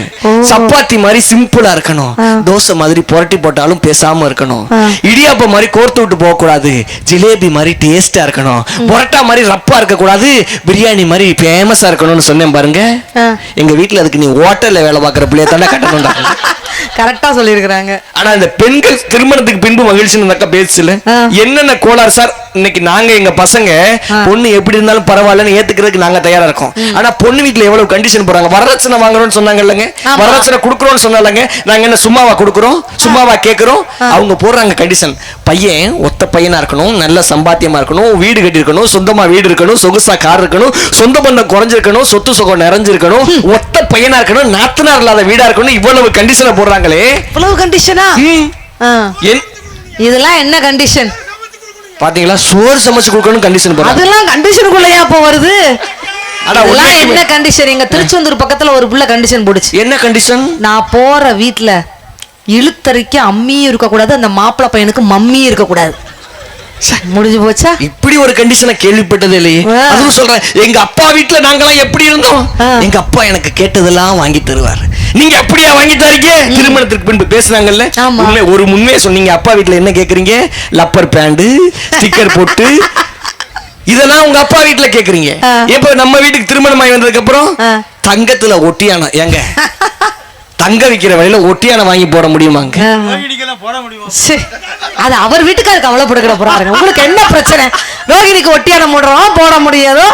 சப்பாத்தி மாதிரி சிம்பிளா இருக்கணும், தோசை மாதிரி புரட்டி போட்டாலும் பேசாம இருக்கணும், இடியாப்ப மாதிரி கோர்த்து விட்டு போக கூடாது, ஜிலேபி மாதிரி டேஸ்டா இருக்கணும், பொரோட்டா மாதிரி ரப்பா இருக்க கூடாது, பிரியாணி மாதிரி ஃபேமஸா இருக்கணும்னு சொன்னேன் பாருங்க. எங்க வீட்டுல அதுக்கு நீ ஹோட்டல்ல வேலை பார்க்குற பிள்ளைய தானே கட்டணும்டா. கரெக்டா சொல்லியிருக்கிறாங்க. ஆனா இந்த பெண்கள் திருமணத்துக்கு பின்பு மகிழ்ச்சின்னு அக்கா பேசல. என்னென்ன கோளாறு சார்? இன்னைக்கு நாங்க எங்க பசங்க பொண்ணு எப்படி இருந்தாலும் பரவாயில்லன்னு ஏத்துக்கிறதுக்கு நாங்க தயாரா இருக்கோம். ஆனா பொண்ணு வீட்டுல எவ்வளவு கண்டிஷன் போறாங்க. வரதட்சணை வாங்குறோம்னு சொன்னாங்க இல்லங்க, வரதட்சணை கொடுக்குறோம்னு சொன்னாலங்க. நாங்க என்ன சும்மாவா கொடுக்குறோம், சும்மாவா கேட்கிறோம்? அவங்க போடுறாங்க கண்டிஷன். பையன் ஒத்த பையனா இருக்கணும், நல்ல சம்பாத்தியமா இருக்கணும், வீடு கட்டி இருக்கணும், சொந்தமா வீடு இருக்கணும், சொகுசா கார் இருக்கணும், சொந்த பந்தம் குறைஞ்சிருக்கணும், சொத்து சுகம் நிறைஞ்சிருக்கணும், ஒத்த பையனா இருக்கணும், நாத்தனார் இல்லாத வீடா இருக்கணும். இவ்வளவு கண்டிஷனை போடுறாங்களே. இவ்வளவு கண்டிஷனா? இதெல்லாம் என்ன கண்டிஷன் பாத்தீங்களா? சோறு சமைச்சு கொடுக்கணும் கண்டிஷன் போடுறாங்க. அதெல்லாம் கண்டிஷனுக்குள்ளயா அப்போ வருது? அதெல்லாம் என்ன கண்டிஷன்? எங்க திருச்செந்தூர் பக்கத்துல ஒரு புள்ள கண்டிஷன் போடுச்சு. என்ன கண்டிஷன்? நான் போற வீட்டுல இழுத்தறிக்க அம்மியும் இருக்க கூடாது, அந்த மாப்பிள்ளை பையனுக்கு மம்மியும் இருக்க கூடாது. முடிஞ்சு போச்சா? இப்படி ஒரு கண்டிஷனை கேள்விப்பட்டதே இல்லையே. அதுவும் சொல்றேன், எங்க அப்பா வீட்டுல நாங்கெல்லாம் எப்படி இருந்தோம், எங்க அப்பா எனக்கு கேட்டதெல்லாம் வாங்கி தருவார். நீங்க அப்படியா வாங்கி தரீங்க? திருமணத்துக்கு பின்பு பேசுனாங்கல்ல, ஒரு உண்மையை சொன்னீங்க. அப்பா வீட்டுல என்ன கேக்குறீங்க? லப்பர் பேண்ட், ஸ்டிக்கர் போட்டு, இதெல்லாம் உங்க அப்பா வீட்டுல கேக்குறீங்க. இப்ப நம்ம வீட்டுக்கு திருமணம் ஆகி வந்ததுக்கு அப்புறம் தங்கத்துல ஒட்டியானா, ஏங்க தங்க விக்கிற வழியில ஒட்டியான வாங்கி போட முடியுமாங்க? அது அவர் வீட்டுக்காருக்கு கவலைப்படுகிற போறாருங்க. உங்களுக்கு என்ன பிரச்சனை? ரோகிணிக்கு ஒட்டியான போடுறோம், போட முடியாதோ?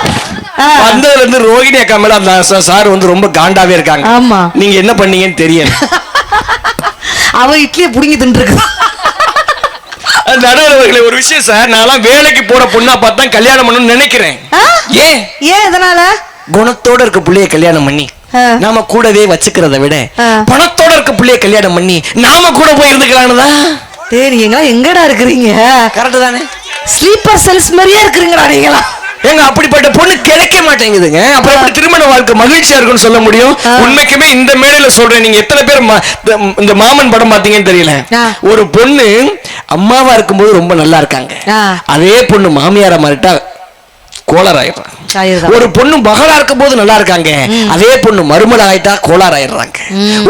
வந்ததுல இருந்து ரோகிணி அக்கா மேல அந்த சார் வந்து ரொம்ப காண்டாவே இருக்காங்க. ஆமா, நீங்க என்ன பண்ணீங்கன்னு தெரியல. அவ இட்லியை புடுங்கி தின்றுருக்கு. நடுவர்களே, ஒரு விஷயம் சார், நான் வேலைக்கு போற பொண்ணா பார்த்தா கல்யாணம் பண்ணணும்னு நினைக்கிறேன். ஏன் எதனால? குணத்தோட இருக்க புள்ளைய கல்யாணம் பண்ணி நாம கூடவே வச்சுக்கிறத விட பணத்தோட இருக்க புள்ளைய கல்யாணம் பண்ணி நாம கூட போய் இருந்துக்கலாம்னு தான். நீங்க எங்கடா இருக்கிறீங்க? கரெக்ட் தானே? ஸ்லீப்பர் செல்ஸ் மாதிரியே இருக்கிறீங்களா நீங்களா? ஏங்க அப்படிப்பட்ட பொண்ணு கிடைக்க மாட்டேங்குதுங்க. அப்புறம் எப்படி திருமண வாழ்க்கை மகிழ்ச்சியா இருக்குன்னு சொல்ல முடியும்? உண்மைக்குமே இந்த மேடையில சொல்றேன், நீங்க எத்தனை பேர் இந்த மாமன் படம் பாத்தீங்கன்னு தெரியல. ஒரு பொண்ணு அம்மாவா இருக்கும்போது ரொம்ப நல்லா இருக்காங்க, அதே பொண்ணு மாமியாரா மாறிட்டா கோளாறு ஆயிடுறாங்க. ஒரு பொண்ணு மகளா இருக்கும் போது நல்லா இருக்காங்க, அதே பொண்ணு மருமலா ஆயிட்டா கோளாறு ஆயிடுறாங்க.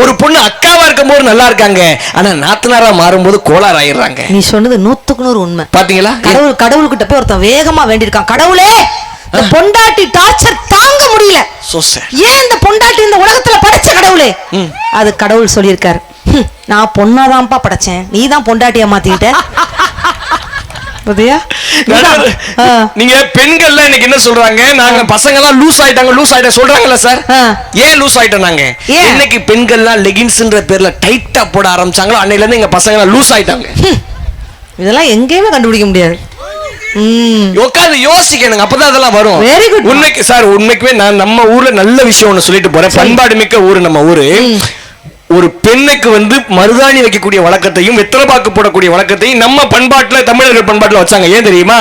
ஒரு பொண்ணு அக்காவா இருக்கும் போது நல்லா இருக்காங்க, ஆனா நாத்தனாரா மாறும்போது கோளாறு ஆயிடுறாங்க. நீ சொன்னது 100% உண்மை. பாத்தீங்களா? கடவுள்கிட்ட போய் ஒருத்தன் வேகமா வேண்டியிருக்கான், கடவுளே இந்த பொண்டாட்டி டார்ச்சர் தாங்க முடியல, ஏன் இந்த பொண்டாட்டி இந்த உலகத்துல படைச்ச கடவுளே? அது கடவுள் சொல்லியிருக்காரு, நான் பொண்ணாதான்ப்பா படைச்சேன், நீ தான் பொண்டாட்டியா மாத்திக்கிட்ட. நீங்க பெண்கள் இன்னைக்கு என்ன சொல்றாங்க? நாங்க பசங்க எல்லாம் லூஸ் ஆயிட்டாங்க சொல்றாங்கல்ல சார். ஏன் லூஸ் ஆயிட்டோம் நாங்க? இன்னைக்கு பெண்கள் எல்லாம் லெகின்ஸ்ன்ற பேர்ல டைட்டா போட ஆரம்பிச்சாங்களோ அன்னையில இருந்து எங்க பசங்க எல்லாம் லூஸ் ஆயிட்டாங்க. இதெல்லாம் எங்கேயுமே கண்டுபிடிக்க முடியாது. உட்காந்து யோசிக்கணுங்க, அப்பதான் அதெல்லாம் வரும். உண்மைக்கு சார், உண்மைக்குமே நான் நம்ம ஊர்ல நல்ல விஷயம் ஒண்ணு சொல்லிட்டு போறேன். பண்பாடு மிக்க ஊரு நம்ம ஊரு. ஒரு பெண்ணுக்கு வந்து மருதாணி வைக்கக்கூடிய வழக்கத்தையும் வெத்தலைப்பாக்கு போடக்கூடிய வழக்கத்தையும் நம்ம பண்பாட்டுல, தமிழர்கள் பண்பாட்டுல வச்சாங்க. ஏன் தெரியுமா?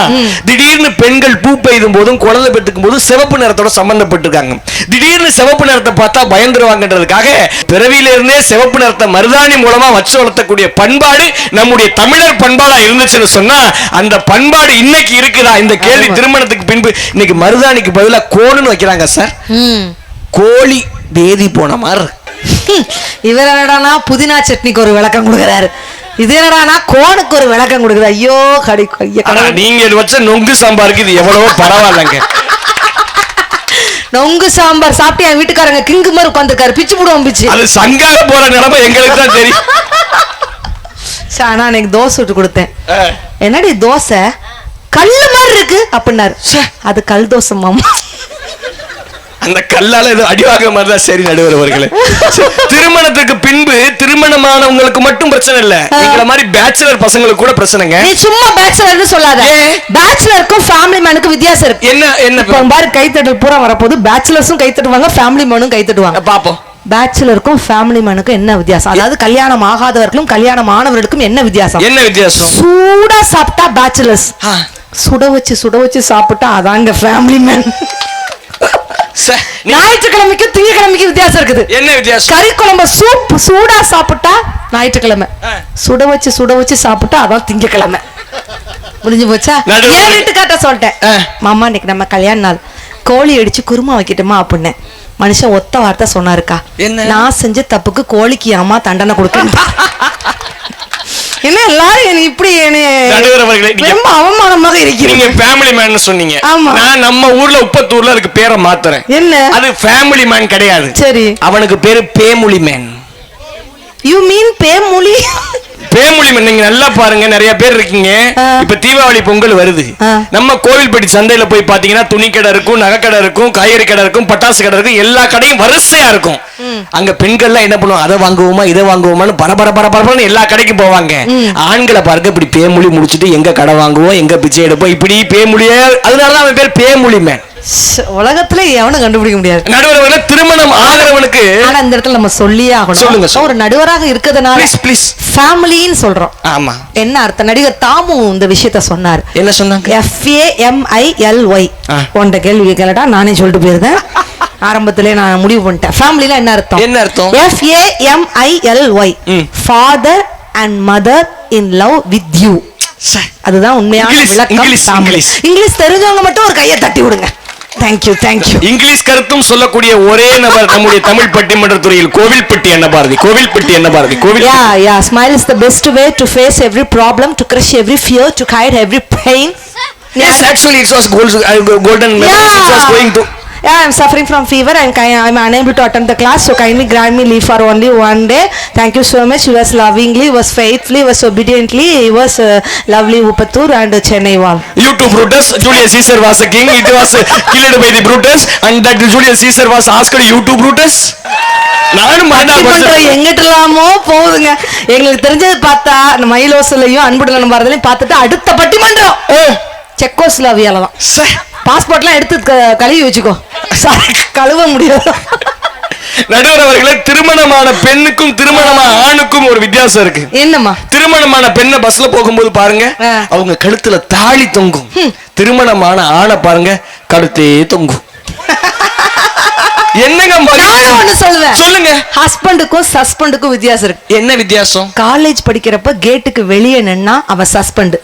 திடீர்னு பெண்கள் பூ பெய்தும் போதும் குழந்தை பெற்றுக்கும் போதும் சிவப்பு நிறத்தோட சம்பந்தப்பட்டிருக்காங்க. திடீர்னு சிவப்பு நிறத்தை பார்த்தா பயந்துருவாங்கன்றதுக்காக பிறவியில இருந்தே சிவப்பு நிறத்தை மருதாணி மூலமா வச்சு வளர்த்தக்கூடிய பண்பாடு நம்முடைய தமிழர் பண்பாடா இருந்துச்சுன்னு சொன்னா, அந்த பண்பாடு இன்னைக்கு இருக்குதா? இந்த கேள்வி திருமணத்துக்கு பின்பு இன்னைக்கு மருதாணிக்கு பதிலா கோணுன்னு வைக்கிறாங்க சார். கோழி தேதி போன மாதிரி. இவர் என்னடானா புதினா சட்னிக்கு ஒரு விளக்கம் கொடுக்கிறாரு, இது என்னடானா கோனுக்கு ஒரு விளக்கம் கொடுக்குது. ஐயோ நீங்க வச்ச நொங்கு சாம்பாருக்கு இது எவ்வளவோ பரவாயில்லைங்க. நொங்கு சாம்பார் சாப்பிட்டு என் வீட்டுக்காரங்க கிங்கு மாதிரி உட்காந்துருக்காரு, பிச்சு போடுவோம் பிச்சு. அது சங்காக போற நிலைமை எங்களுக்கு தான் தெரியும். ஆனா எனக்கு தோசை விட்டு கொடுத்தேன், என்னடி தோசை கல்லு மாதிரி இருக்கு அப்படின்னாரு. அது கல் தோசை மாமா. அந்த கல்லால ஏதோ அடிவாக மாதிரிதான். சரி நடுவர்களே, திருமணத்துக்கு பின்பு திருமணமானவங்களுக்கு மட்டும் பிரச்சனை இல்ல, எங்களை மாதிரி பேச்சுலர் பசங்களுக்கு கூட பிரச்சனைங்க. நீ சும்மா பேச்சுலர்னு சொல்லாத, பேச்சுலருக்கும் ஃபேமிலி மேனுக்கும் வித்தியாசம் இருக்கு. என்ன பாரு, கைத்தட்டல் பூரா வரப்போது பேச்சுலர்ஸும் கை தட்டுவாங்க, ஃபேமிலி மேனும் கை தட்டுவாங்க. பாப்போம் பேச்சுலருக்கும் ஃபேமிலி மேனுக்கும் என்ன வித்தியாசம், அதாவது கல்யாணம் ஆகாதவர்களுக்கும் கல்யாணம் ஆனவர்களுக்கும் என்ன வித்தியாசம்? என்ன வித்தியாசம்? சூடா சாப்பிட்டா பேச்சுலர்ஸ், சுட வச்சு சாப்பிட்டா அதாங்க ஃபேமிலி மேன். ஞாயிற்றுக்கிழமைக்கு திங்கக்கிழமைக்கு வித்தியாசம் இருக்குது. என்ன வித்தியாசம்? கறி குழம்பு சூப் சூடா சாப்பிட்டா ஞாயிற்றுக்கிழமை, சுட வச்சு சாப்பிட்டா அதான் திங்கக்கிழமை. முடிஞ்சு போச்சா? என் வீட்டுக்கார்ட்ட சொல்லிட்டேன், மாமா இன்னைக்கு நம்ம கல்யாண நாள், கோழி அடிச்சு குருமா வைக்கட்டுமா அப்படின்னு. மனுஷன் ஒத்த வார்த்தை சொன்னாருக்கா, என்ன? நான் செஞ்ச தப்புக்கு கோழிக்கு அம்மா தண்டனை கொடுக்க. என்ன எல்லாரும் இப்படி ரொம்ப அவமானமாக இருக்கிறீங்க. ஃபேமிலி மேன் சொன்னீங்க. ஆமா. நான் நம்ம ஊர்ல உப்பத்தூர்ல அதுக்கு பேரை மாத்துறேன். என்ன? அது ஃபேமிலி மேன் கிடையாது. சரி, அவனுக்கு பேரு பேமுலி மேன். யூ மீன் பேமுலி? பேமுலி மேன். நீங்க நல்லா பாருங்க, நிறைய பேர் இருக்கீங்க. இப்ப தீபாவளி பொங்கல் வருது. நம்ம கோவில்பட்டி சந்தையில போய் பாத்தீங்கன்னா துணி கடை இருக்கும், நகை கடை இருக்கும், காய்கறி கடை இருக்கும், பட்டாசு கடை இருக்கும், எல்லா கடையும் வரிசையா இருக்கும். அங்க பெண்கள்லாம் என்ன பண்ணுவோம், அதை வாங்குவோமா இதை வாங்குவோமான்னு பரபரன்னு எல்லா கடைக்கும் போவாங்க. ஆண்களை பாருங்க, இப்படி பேமுலி முடிச்சுட்டு எங்க கடை வாங்குவோம், எங்க பிச்சை எடுப்போம், இப்படி பேமுலிய. அதனாலதான் அவன் பேர் பேமுலி மேன். உலகத்துல எவனும் கண்டுபிடிக்க முடியாது. நடுவர்கள திருமணம் ஆகிறவனுக்கு. ஆனா இந்த இடத்துல நம்ம சொல்லியே ஆகணும். சொல்லுங்க. ஒரு நடுவராக இருக்கிறதுனால ப்ளீஸ் ஃபேமிலின்னு சொல்றோம். ஆமா. என்ன அர்த்தம்? நடிகர் தாமு இந்த விஷயத்த சொன்னார். என்ன சொன்னாங்க? FAMILY. உன்ட கேள்வி கேளடா, நானே சொல்லிட்டு போயிருந்தேன். ஆரம்பத்திலே நான் முடிவு பண்ணிட்டேன். ஃபேமிலில என்ன அர்த்தம்? என்ன அர்த்தம்? FAMILY. Father and mother in love with you. அதுதான் உண்மையான விளக்கம். இங்கிலீஷ் தெரிஞ்சவங்க மட்டும் ஒரு கையை தட்டி விடுங்க. தேங்க்யூ. இங்கிலீஷ் கருத்தும் சொல்லக்கூடிய ஒரே நபர் நம்முடைய தமிழ் பட்டிமன்ற துறையில் Kovilpatti Annabharathi. Smile is the best way to face every problem, to crush every fear, to hide every pain. Yes, actually it was golden message. It was going to. Yeah, I'm suffering from fever and I'm unable to attend the class, so kindly grant me leave for only one day. Thank you so much. He was lovingly, he was faithfully, he was obediently, he was lovely Upattur and Chennai wall. You to Brutus, Julius Caesar was a king. It was killed by the Brutus, and that Julius Caesar was asked, you to Brutus. நானும் எங்கிட்டலாமோ போகுதுங்க. எங்களுக்கு தெரிஞ்சது பார்த்தா மயிலோசலையும் அன்புடனும் பாரதிலையும் பார்த்துட்டு அடுத்த பட்டிமன்றம் செக்கோஸ்லாவியால தான். பாஸ்போர்ட்லாம் எடுத்து கழுவி வச்சுக்கோ, கழுவ முடியாது. நடுவர் அவர்களே, திருமணமான பெண்ணுக்கும் திருமணமான ஆணுக்கும் ஒரு வித்தியாசம் இருக்கு. என்னம்மா? திருமணமான பெண்ணை பஸ்ல போகும்போது பாருங்க, அவங்க கழுத்துல தாலி தொங்கும். திருமணமான ஆணை பாருங்க, கழுத்தே தொங்கும். என்னங்க சொல்லுங்க. ஹஸ்பண்டுக்கும் சஸ்பண்டுக்கும் வித்தியாசம் இருக்கு. என்ன வித்தியாசம்? காலேஜ் படிக்கிறப்ப கேட்டுக்கு வெளியே நின்னா அவன் சஸ்பெண்ட்.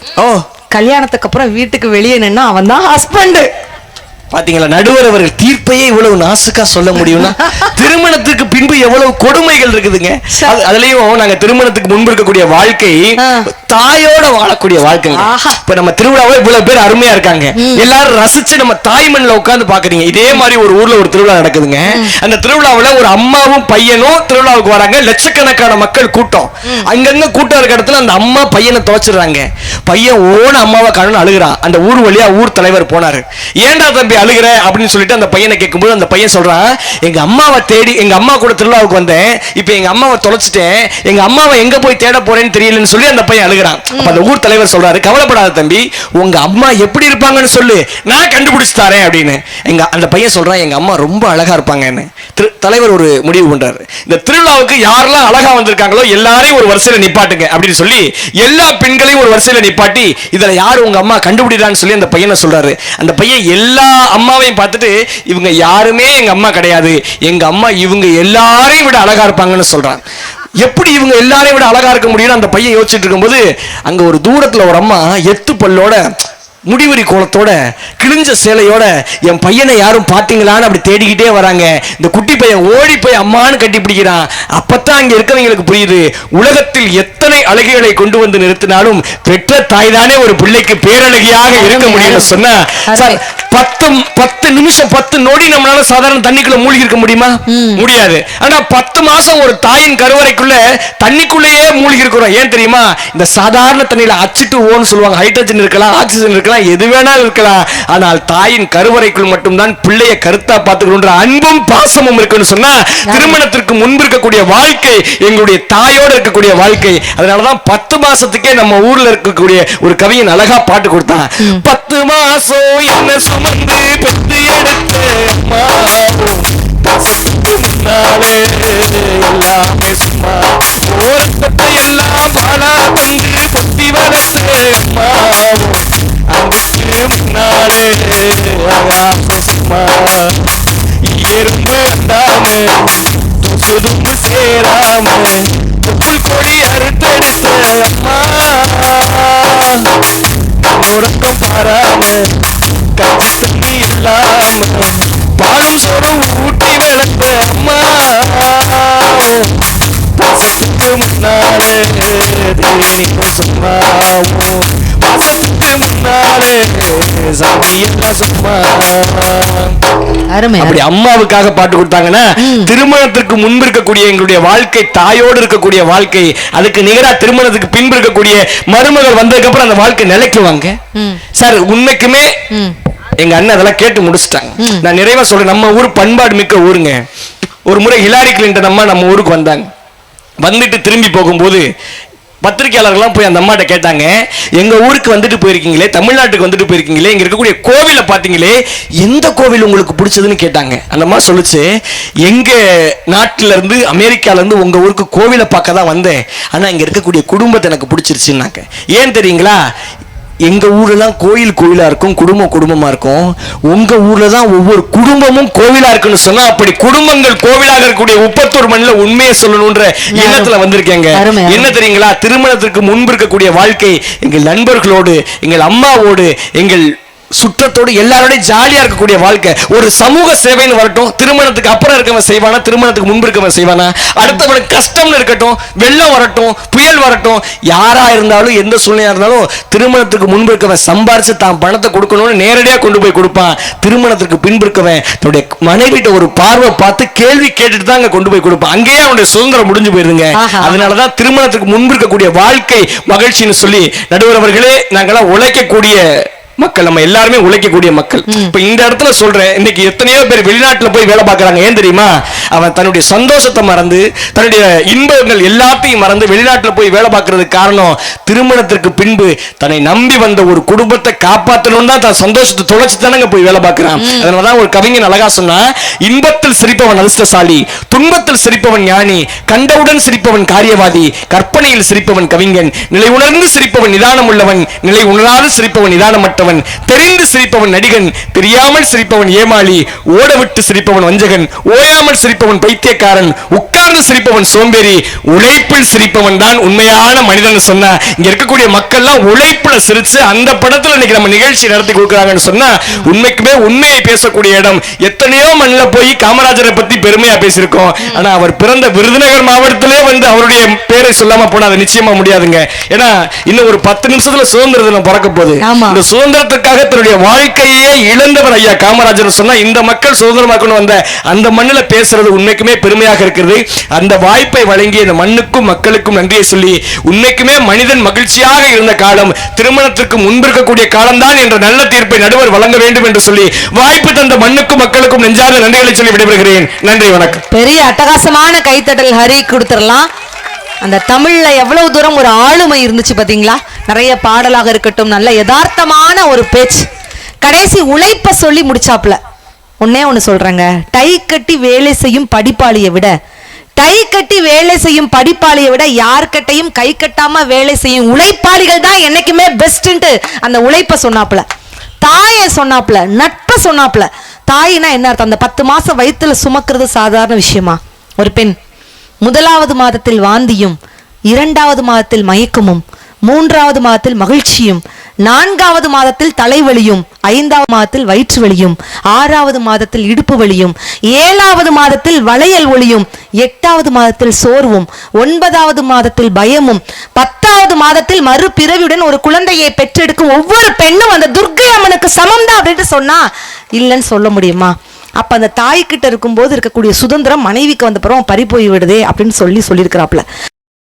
கல்யாணத்துக்கு அப்புறம் வீட்டுக்கு வெளியே நின்னா அவன் தான் ஹஸ்பண்ட். பாத்தீங்களா நடுவர் அவர்கள் தீர்ப்பையே இவ்வளவு நாசுக்கா சொல்ல முடியும்னா திருமணத்துக்கு பின்பு எவ்வளவு கொடுமைகள் இருக்குதுங்க. அதுலயும் நாங்க திருமணத்துக்கு முன்பு இருக்கக்கூடிய வாழ்க்கை தாயோட வாழக்கூடிய வாழ்க்கை. இப்ப நம்ம திருவிழாவை இவ்வளவு பேர் அருமையா இருக்காங்க, எல்லாரும் ரசிச்சு நம்ம தாய் மண்ணில் உட்கார்ந்து பாக்குறீங்க. இதே மாதிரி ஒரு ஊர்ல ஒரு திருவிழா நடக்குதுங்க. அந்த திருவிழாவுல ஒரு அம்மாவும் பையனும் திருவிழாவுக்கு வராங்க. லட்சக்கணக்கான மக்கள் கூட்டம். அங்கங்க கூட்டம் இருக்க இடத்துல அந்த அம்மா பையனை துவச்சிடுறாங்க. பையன் ஓன அம்மாவை காணணும் அழுகிறான். அந்த ஊர் வழியா ஊர் தலைவர் போனாரு. ஏண்டா தம்பி அழுகிற அப்படின்னு சொல்லிட்டு அந்த பையனை கேட்கும்போது அந்த பையன் சொல்றான், எங்க அம்மாவை தேடி எங்க அம்மா கூட திருவிழாவுக்கு வந்தேன், இப்ப எங்க அம்மாவை தொலைச்சிட்டேன், எங்க அம்மாவை எங்க போய் தேட போறேன்னு தெரியலன்னு சொல்லி அந்த பையன் அழுகிறான். அந்த ஊர் தலைவர் சொல்றாரு, கவலைப்படாத தம்பி, உங்க அம்மா எப்படி இருப்பாங்கன்னு சொல்லு, நான் கண்டுபிடிச்சு தரேன் அப்படின்னு. அந்த பையன் சொல்றான், எங்க அம்மா ரொம்ப அழகா இருப்பாங்கன்னு. தலைவர் ஒரு முடிவு பண்றாரு, இந்த திருவிழாவுக்கு யாரெல்லாம் அழகா வந்திருக்காங்களோ எல்லாரையும் ஒரு வரிசையில நிப்பாட்டுங்க அப்படின்னு சொல்லி எல்லா பெண்களையும் ஒரு வரிசையில நிப்பாட்டி இதுல யாரு உங்க அம்மா கண்டுபிடிறான்னு சொல்லி அந்த பையனை சொல்றாரு. அந்த பையன் எல்லா அம்மாவையும் பார்த்துட்டு, இவங்க யாருமே எங்க அம்மா கிடையாது, எங்க அம்மா இவங்க எல்லாரையும் விட அழகா இருப்பாங்கன்னு சொல்றான். எப்படி இவங்க எல்லாரையும் விட அழகா இருக்க முடியும்னு அந்த பையன் யோசிச்சுட்டு இருக்கும்போது அங்க ஒரு தூரத்துல ஒரு அம்மா எத்து பல்லோட முடிவரி கோலத்தோட கிழிஞ்ச சேலையோட என் பையனை யாரும் பாத்தீங்களான்னு அப்படி தேடிக்கிட்டே வராங்க. இந்த குட்டி பையன் ஓடி போய் அம்மான்னு கட்டி பிடிக்கிறான். அப்பத்தான் அங்க இருக்கவங்களுக்கு புரியுது, உலகத்தில் எத்தனை அழகிகளை கொண்டு வந்து நிறுத்தினாலும் பெற்ற தாய் தானே ஒரு பிள்ளைக்கு பேரழகியாக இருக்க முடியும்னு சொன்னா, 10 நிமிஷம் 10 நொடி நம்மளால சாதாரண தண்ணிக்குள்ள மூழ்கி இருக்க முடியுமா? முடியாது. ஆனா 10 மாசம் ஒரு தாயின் கருவறைக்குள்ள தண்ணிக்குள்ளேயே மூழ்கி இருக்கிறோம். ஏன் தெரியுமா? இந்த சாதாரண தண்ணியில H2O சொல்லுவாங்க, ஹைட்ரஜன் இருக்கலாம், ஆக்சிஜன் இருக்கலாம், எது வேணாலும் இருக்கலாம். ஆனால் தாயின் கருவறைக்குள் மட்டும்தான் பிள்ளைய கருத்தா பார்த்துக்கணுன்ற அன்பும் பாசமும் இருக்குன்னு சொன்னா, திருமணத்திற்கு முன்பு இருக்கக்கூடிய வாழ்க்கை எங்களுடைய தாயோட இருக்கக்கூடிய வாழ்க்கை. அதனாலதான் 10 மாசத்துக்கே நம்ம ஊர்ல இருக்கக்கூடிய ஒரு கவிஞன் அழகா பாட்டு கொடுத்தான். 10 மாசம் என்ன சுமந்து பெற்று எடுத்த முன்னாலே எல்லாமே சும்மா, ஓரத்தை எல்லாம் பாலா தந்து பொத்தி வளர்த்த அங்குக்கு முன்னாலே சும்மா, எறும்பு அண்டாம சுதும்பு சேராம புல் கொடி அறுத்தெடுத்த அம்மா, உறக்கம் பாராம கஞ்சி தண்ணி இல்லாம பாலும் சோறும் ஊட்டி விளக்க முன்னாலே தேவி நிற்கும் சும்மாவும் வாசத்துக்கு முன்னாலே சாமி எல்லாம் சும்மா. அருமை. அப்படி அம்மாவுக்காக பாட்டு கொடுத்தாங்கன்னா திருமணத்திற்கு முன்பு இருக்கக்கூடிய எங்களுடைய வாழ்க்கை, தாயோடு இருக்கக்கூடிய வாழ்க்கை, அதுக்கு நிகரா திருமணத்துக்கு பின்பு இருக்கக்கூடிய மருமகள் வந்ததுக்கு அப்புறம் அந்த வாழ்க்கை நிலைக்குவாங்க சார். உண்மைக்குமே எங்க அண்ணன் அதெல்லாம் கேட்டு முடிச்சுட்டாங்க. நான் நிறைவா சொல்றேன், நம்ம ஊர் பண்பாடு மிக்க ஊருங்க. ஒரு முறை ஹிலாரி கிளின்டன் அம்மா நம்ம ஊருக்கு வந்தாங்க. வந்துட்டு திரும்பி போகும்போது பத்திரிகையாளர்கள்லாம் போய் அந்த அம்மாட்ட கேட்டாங்க, எங்க ஊருக்கு வந்துட்டு போயிருக்கீங்களே, தமிழ்நாட்டுக்கு வந்துட்டு போயிருக்கீங்களே, இங்க இருக்கக்கூடிய கோவிலை பாத்தீங்களே, எந்த கோவில் உங்களுக்கு பிடிச்சதுன்னு கேட்டாங்க. அந்த அம்மா சொல்லுச்சு, எங்க நாட்டுல இருந்து அமெரிக்கால இருந்து உங்க ஊருக்கு கோவிலை பார்க்க தான் வந்தேன், ஆனா இங்க இருக்கக்கூடிய குடும்பத்தை எனக்கு பிடிச்சிருச்சுன்னாங்க. ஏன் தெரியுங்களா? எங்க ஊர்ல கோயில் கோயிலா இருக்கும், குடும்பம் குடும்பமா இருக்கும். உங்க ஊர்ல தான் ஒவ்வொரு குடும்பமும் கோவிலா இருக்குன்னு சொன்னா, அப்படி குடும்பங்கள் கோவிலாக இருக்கக்கூடிய 31 மணில உண்மையை சொல்லணும்ன்ற எண்ணத்துல வந்திருக்கேங்க. என்ன தெரியுங்களா? திருமணத்திற்கு முன்பு இருக்கக்கூடிய வாழ்க்கை எங்கள் நண்பர்களோடு, எங்கள் அம்மாவோடு, எங்கள் சுற்றத்தோடு எல்லாரோடையும் ஜாலியா இருக்கக்கூடிய வாழ்க்கை. ஒரு சமூக சேவைன்னு வரட்டும், திருமணத்துக்கு அப்புறம் இருக்கவன் செய்வானா, திருமணத்துக்கு முன்பு இருக்கவன் செய்வானா? அடுத்தவனுக்கு கஷ்டம்னு இருக்கட்டும், வெள்ளம் வரட்டும், புயல் வரட்டும், யாரா இருந்தாலும் எந்த சூழ்நிலையா இருந்தாலும் திருமணத்துக்கு முன்பு இருக்கவன் சம்பாரிச்சு தான் பணத்தை கொடுக்கணும்னு நேரடியா கொண்டு போய் கொடுப்பான். திருமணத்துக்கு பின்பு இருக்கவன் தன்னுடைய மனைவிட்ட ஒரு பார்வை பார்த்து கேள்வி கேட்டுட்டு தான் அங்க கொண்டு போய் கொடுப்பான். அங்கேயே அவனுடைய சுதந்திரம் முடிஞ்சு போயிருங்க. அதனாலதான் திருமணத்துக்கு முன்பு இருக்கக்கூடிய வாழ்க்கை மகிழ்ச்சின்னு சொல்லி நடுவர் அவர்களே, நாங்கெல்லாம் உழைக்கக்கூடிய மக்கள், நம்ம எல்லாருமே உழைக்கக்கூடிய மக்கள். இப்ப இந்த இடத்துல சொல்றேன், இன்னைக்கு எத்தனையோ பேர் வெளிநாட்டுல போய் வேலை பார்க்கறாங்க. ஏன் தெரியுமா? அவன் தன்னுடைய சந்தோஷத்தை மறந்து, தன்னுடைய இன்பங்கள் எல்லாத்தையும் மறந்து வெளிநாட்டுல போய் வேலை பார்க்கறதுக்கு காரணம், திருமணத்திற்கு பின்பு தன்னை நம்பி வந்த ஒரு குடும்பத்தை காப்பாற்றணும் தான் தன் சந்தோஷத்தை தொலைச்சு தானங்க போய் வேலை பார்க்கிறான். அதனாலதான் ஒரு கவிஞன் அழகா சொன்னா, இன்பத்தில் சிரிப்பவன் அதிர்ஷ்டசாலி, துன்பத்தில் சிரிப்பவன் ஞானி, கண்டவுடன் சிரிப்பவன் காரியவாதி, கற்பனையில் சிரிப்பவன் கவிஞன், நிலை உணர்ந்து சிரிப்பவன் நிதானம் உள்ளவன், நிலை உணராது சிரிப்பவன் நிதானமற்ற, தெரிந்து சிரிப்பவன் நடிகன், தெரியாமல் சிரிப்பவன் ஏமாளி, ஓடவிட்டு சிரிப்பவன் வஞ்சகன், ஓயாமல் சிரிப்பவன் பைத்தியக்காரன், உட்கார்ந்து சிரிப்பவன் சோம்பேறி, உழைப்பில் சிரிப்பவன் தான் உண்மையான மனிதன் சொன்னா, இங்க இருக்கக்கூடிய மக்கள்லாம் உழைப்புல சிரிச்சு அந்த படத்துல இன்னைக்கு நம்ம நிகழ்ச்சி நடத்தி கொடுக்குறாங்கன்னு சொன்னா, உண்மைக்குமே உண்மையை பேசக்கூடிய இடம். எத்தனையோ மண்ணில் போய் காமராஜரை பத்தி பெருமையா பேசியிருக்கோம். ஆனா அவர் பிறந்த விருதுநகர் மாவட்டத்திலே வந்து அவருடைய பேரை சொல்லாம போனா அது நிச்சயமா முடியாதுங்க. ஏன்னா இன்னும் ஒரு 10 நிமிஷத்துல சுதந்திர தினம் பிறக்க போகுது. இந்த சுதந்திரத்துக்காக தன்னுடைய வாழ்க்கையே இழந்தவர் ஐயா காமராஜர் சொன்னா, இந்த மக்கள் சுதந்திரமாக்கணும் வந்த அந்த மண்ணில பேசுறது உண்மைக்குமே பெருமையாக இருக்கிறது. அந்த வாய்ப்பை வழங்கிய இந்த மண்ணுக்கும் மக்களுக்கும் நன்றியை சொல்லி, உண்மைக்குமே மனிதன் மகிழ்ச்சியாக இருந்த காலம் திருமணத்திற்கு முன்பு இருக்கக்கூடிய காலம்தான் என்ற நல்ல தீர்ப்பை நடுவர் வழங்க வேண்டும் என்று சொல்லி, வாய்ப்பு தந்த மண்ணுக்கும் மக்களுக்கும் நெஞ்சார்ந்த நன்றிகளை சொல்லி விடைபெறுகிறேன். நன்றி, வணக்கம். பெரிய அட்டகாசமான கைத்தட்டல் ஹரி கொடுத்துடலாம். அந்த தமிழ்ல எவ்வளவு தூரம் ஒரு ஆளுமை இருந்துச்சு பாத்தீங்களா? நிறைய பாடலாக இருக்கட்டும், நல்ல யதார்த்தமான ஒரு பேச்சு. கடைசி உழைப்ப சொல்லி முடிச்சாப்ல. ஒன்னே ஒண்ணு சொல்றேங்க, டை கட்டி வேலை செய்யும் படிப்பாளியை விட, டை கட்டி வேலை செய்யும் படிப்பாளியை விட யார்கிட்டையும் கை கட்டாம வேலை செய்யும் உழைப்பாளிகள் தான் என்னைக்குமே பெஸ்ட்ன்ட்டு அந்த உழைப்ப சொன்னாப்ல. தாயை சொன்னாப்ல, நட்பை சொன்னாப்ல. தாயினா என்ன அர்த்தம்? அந்த 10 மாசம் வயிற்றுல சுமக்கிறது சாதாரண விஷயமா? ஒரு பெண் முதலாவது மாதத்தில் வாந்தியும், 2வது மாதத்தில் மயக்கமும், 3வது மாதத்தில் மகிழ்ச்சியும், 4வது மாதத்தில் தலைவலியும், 5வது மாதத்தில் வயிற்று வலியும், 6வது மாதத்தில் இடுப்பு வலியும், 7வது மாதத்தில் வளையல் ஒளியும், 8வது மாதத்தில் சோர்வும், 9வது மாதத்தில் பயமும், 10வது மாதத்தில் மறுபிறவியுடன் ஒரு குழந்தையை பெற்றெடுக்கும் ஒவ்வொரு பெண்ணும் அந்த துர்க்கை அம்மனுக்கு சமம் தான் அப்படின்ட்டு சொன்னா இல்லைன்னு சொல்ல முடியுமா? அப்ப அந்த தாய்கிட்ட இருக்கும்போது இருக்கக்கூடிய சுதந்திரம் மனைவிக்கு வந்த பிறகு பறி போய் விடுதே அப்படின்னு சொல்லியிருக்கிறாப்ல.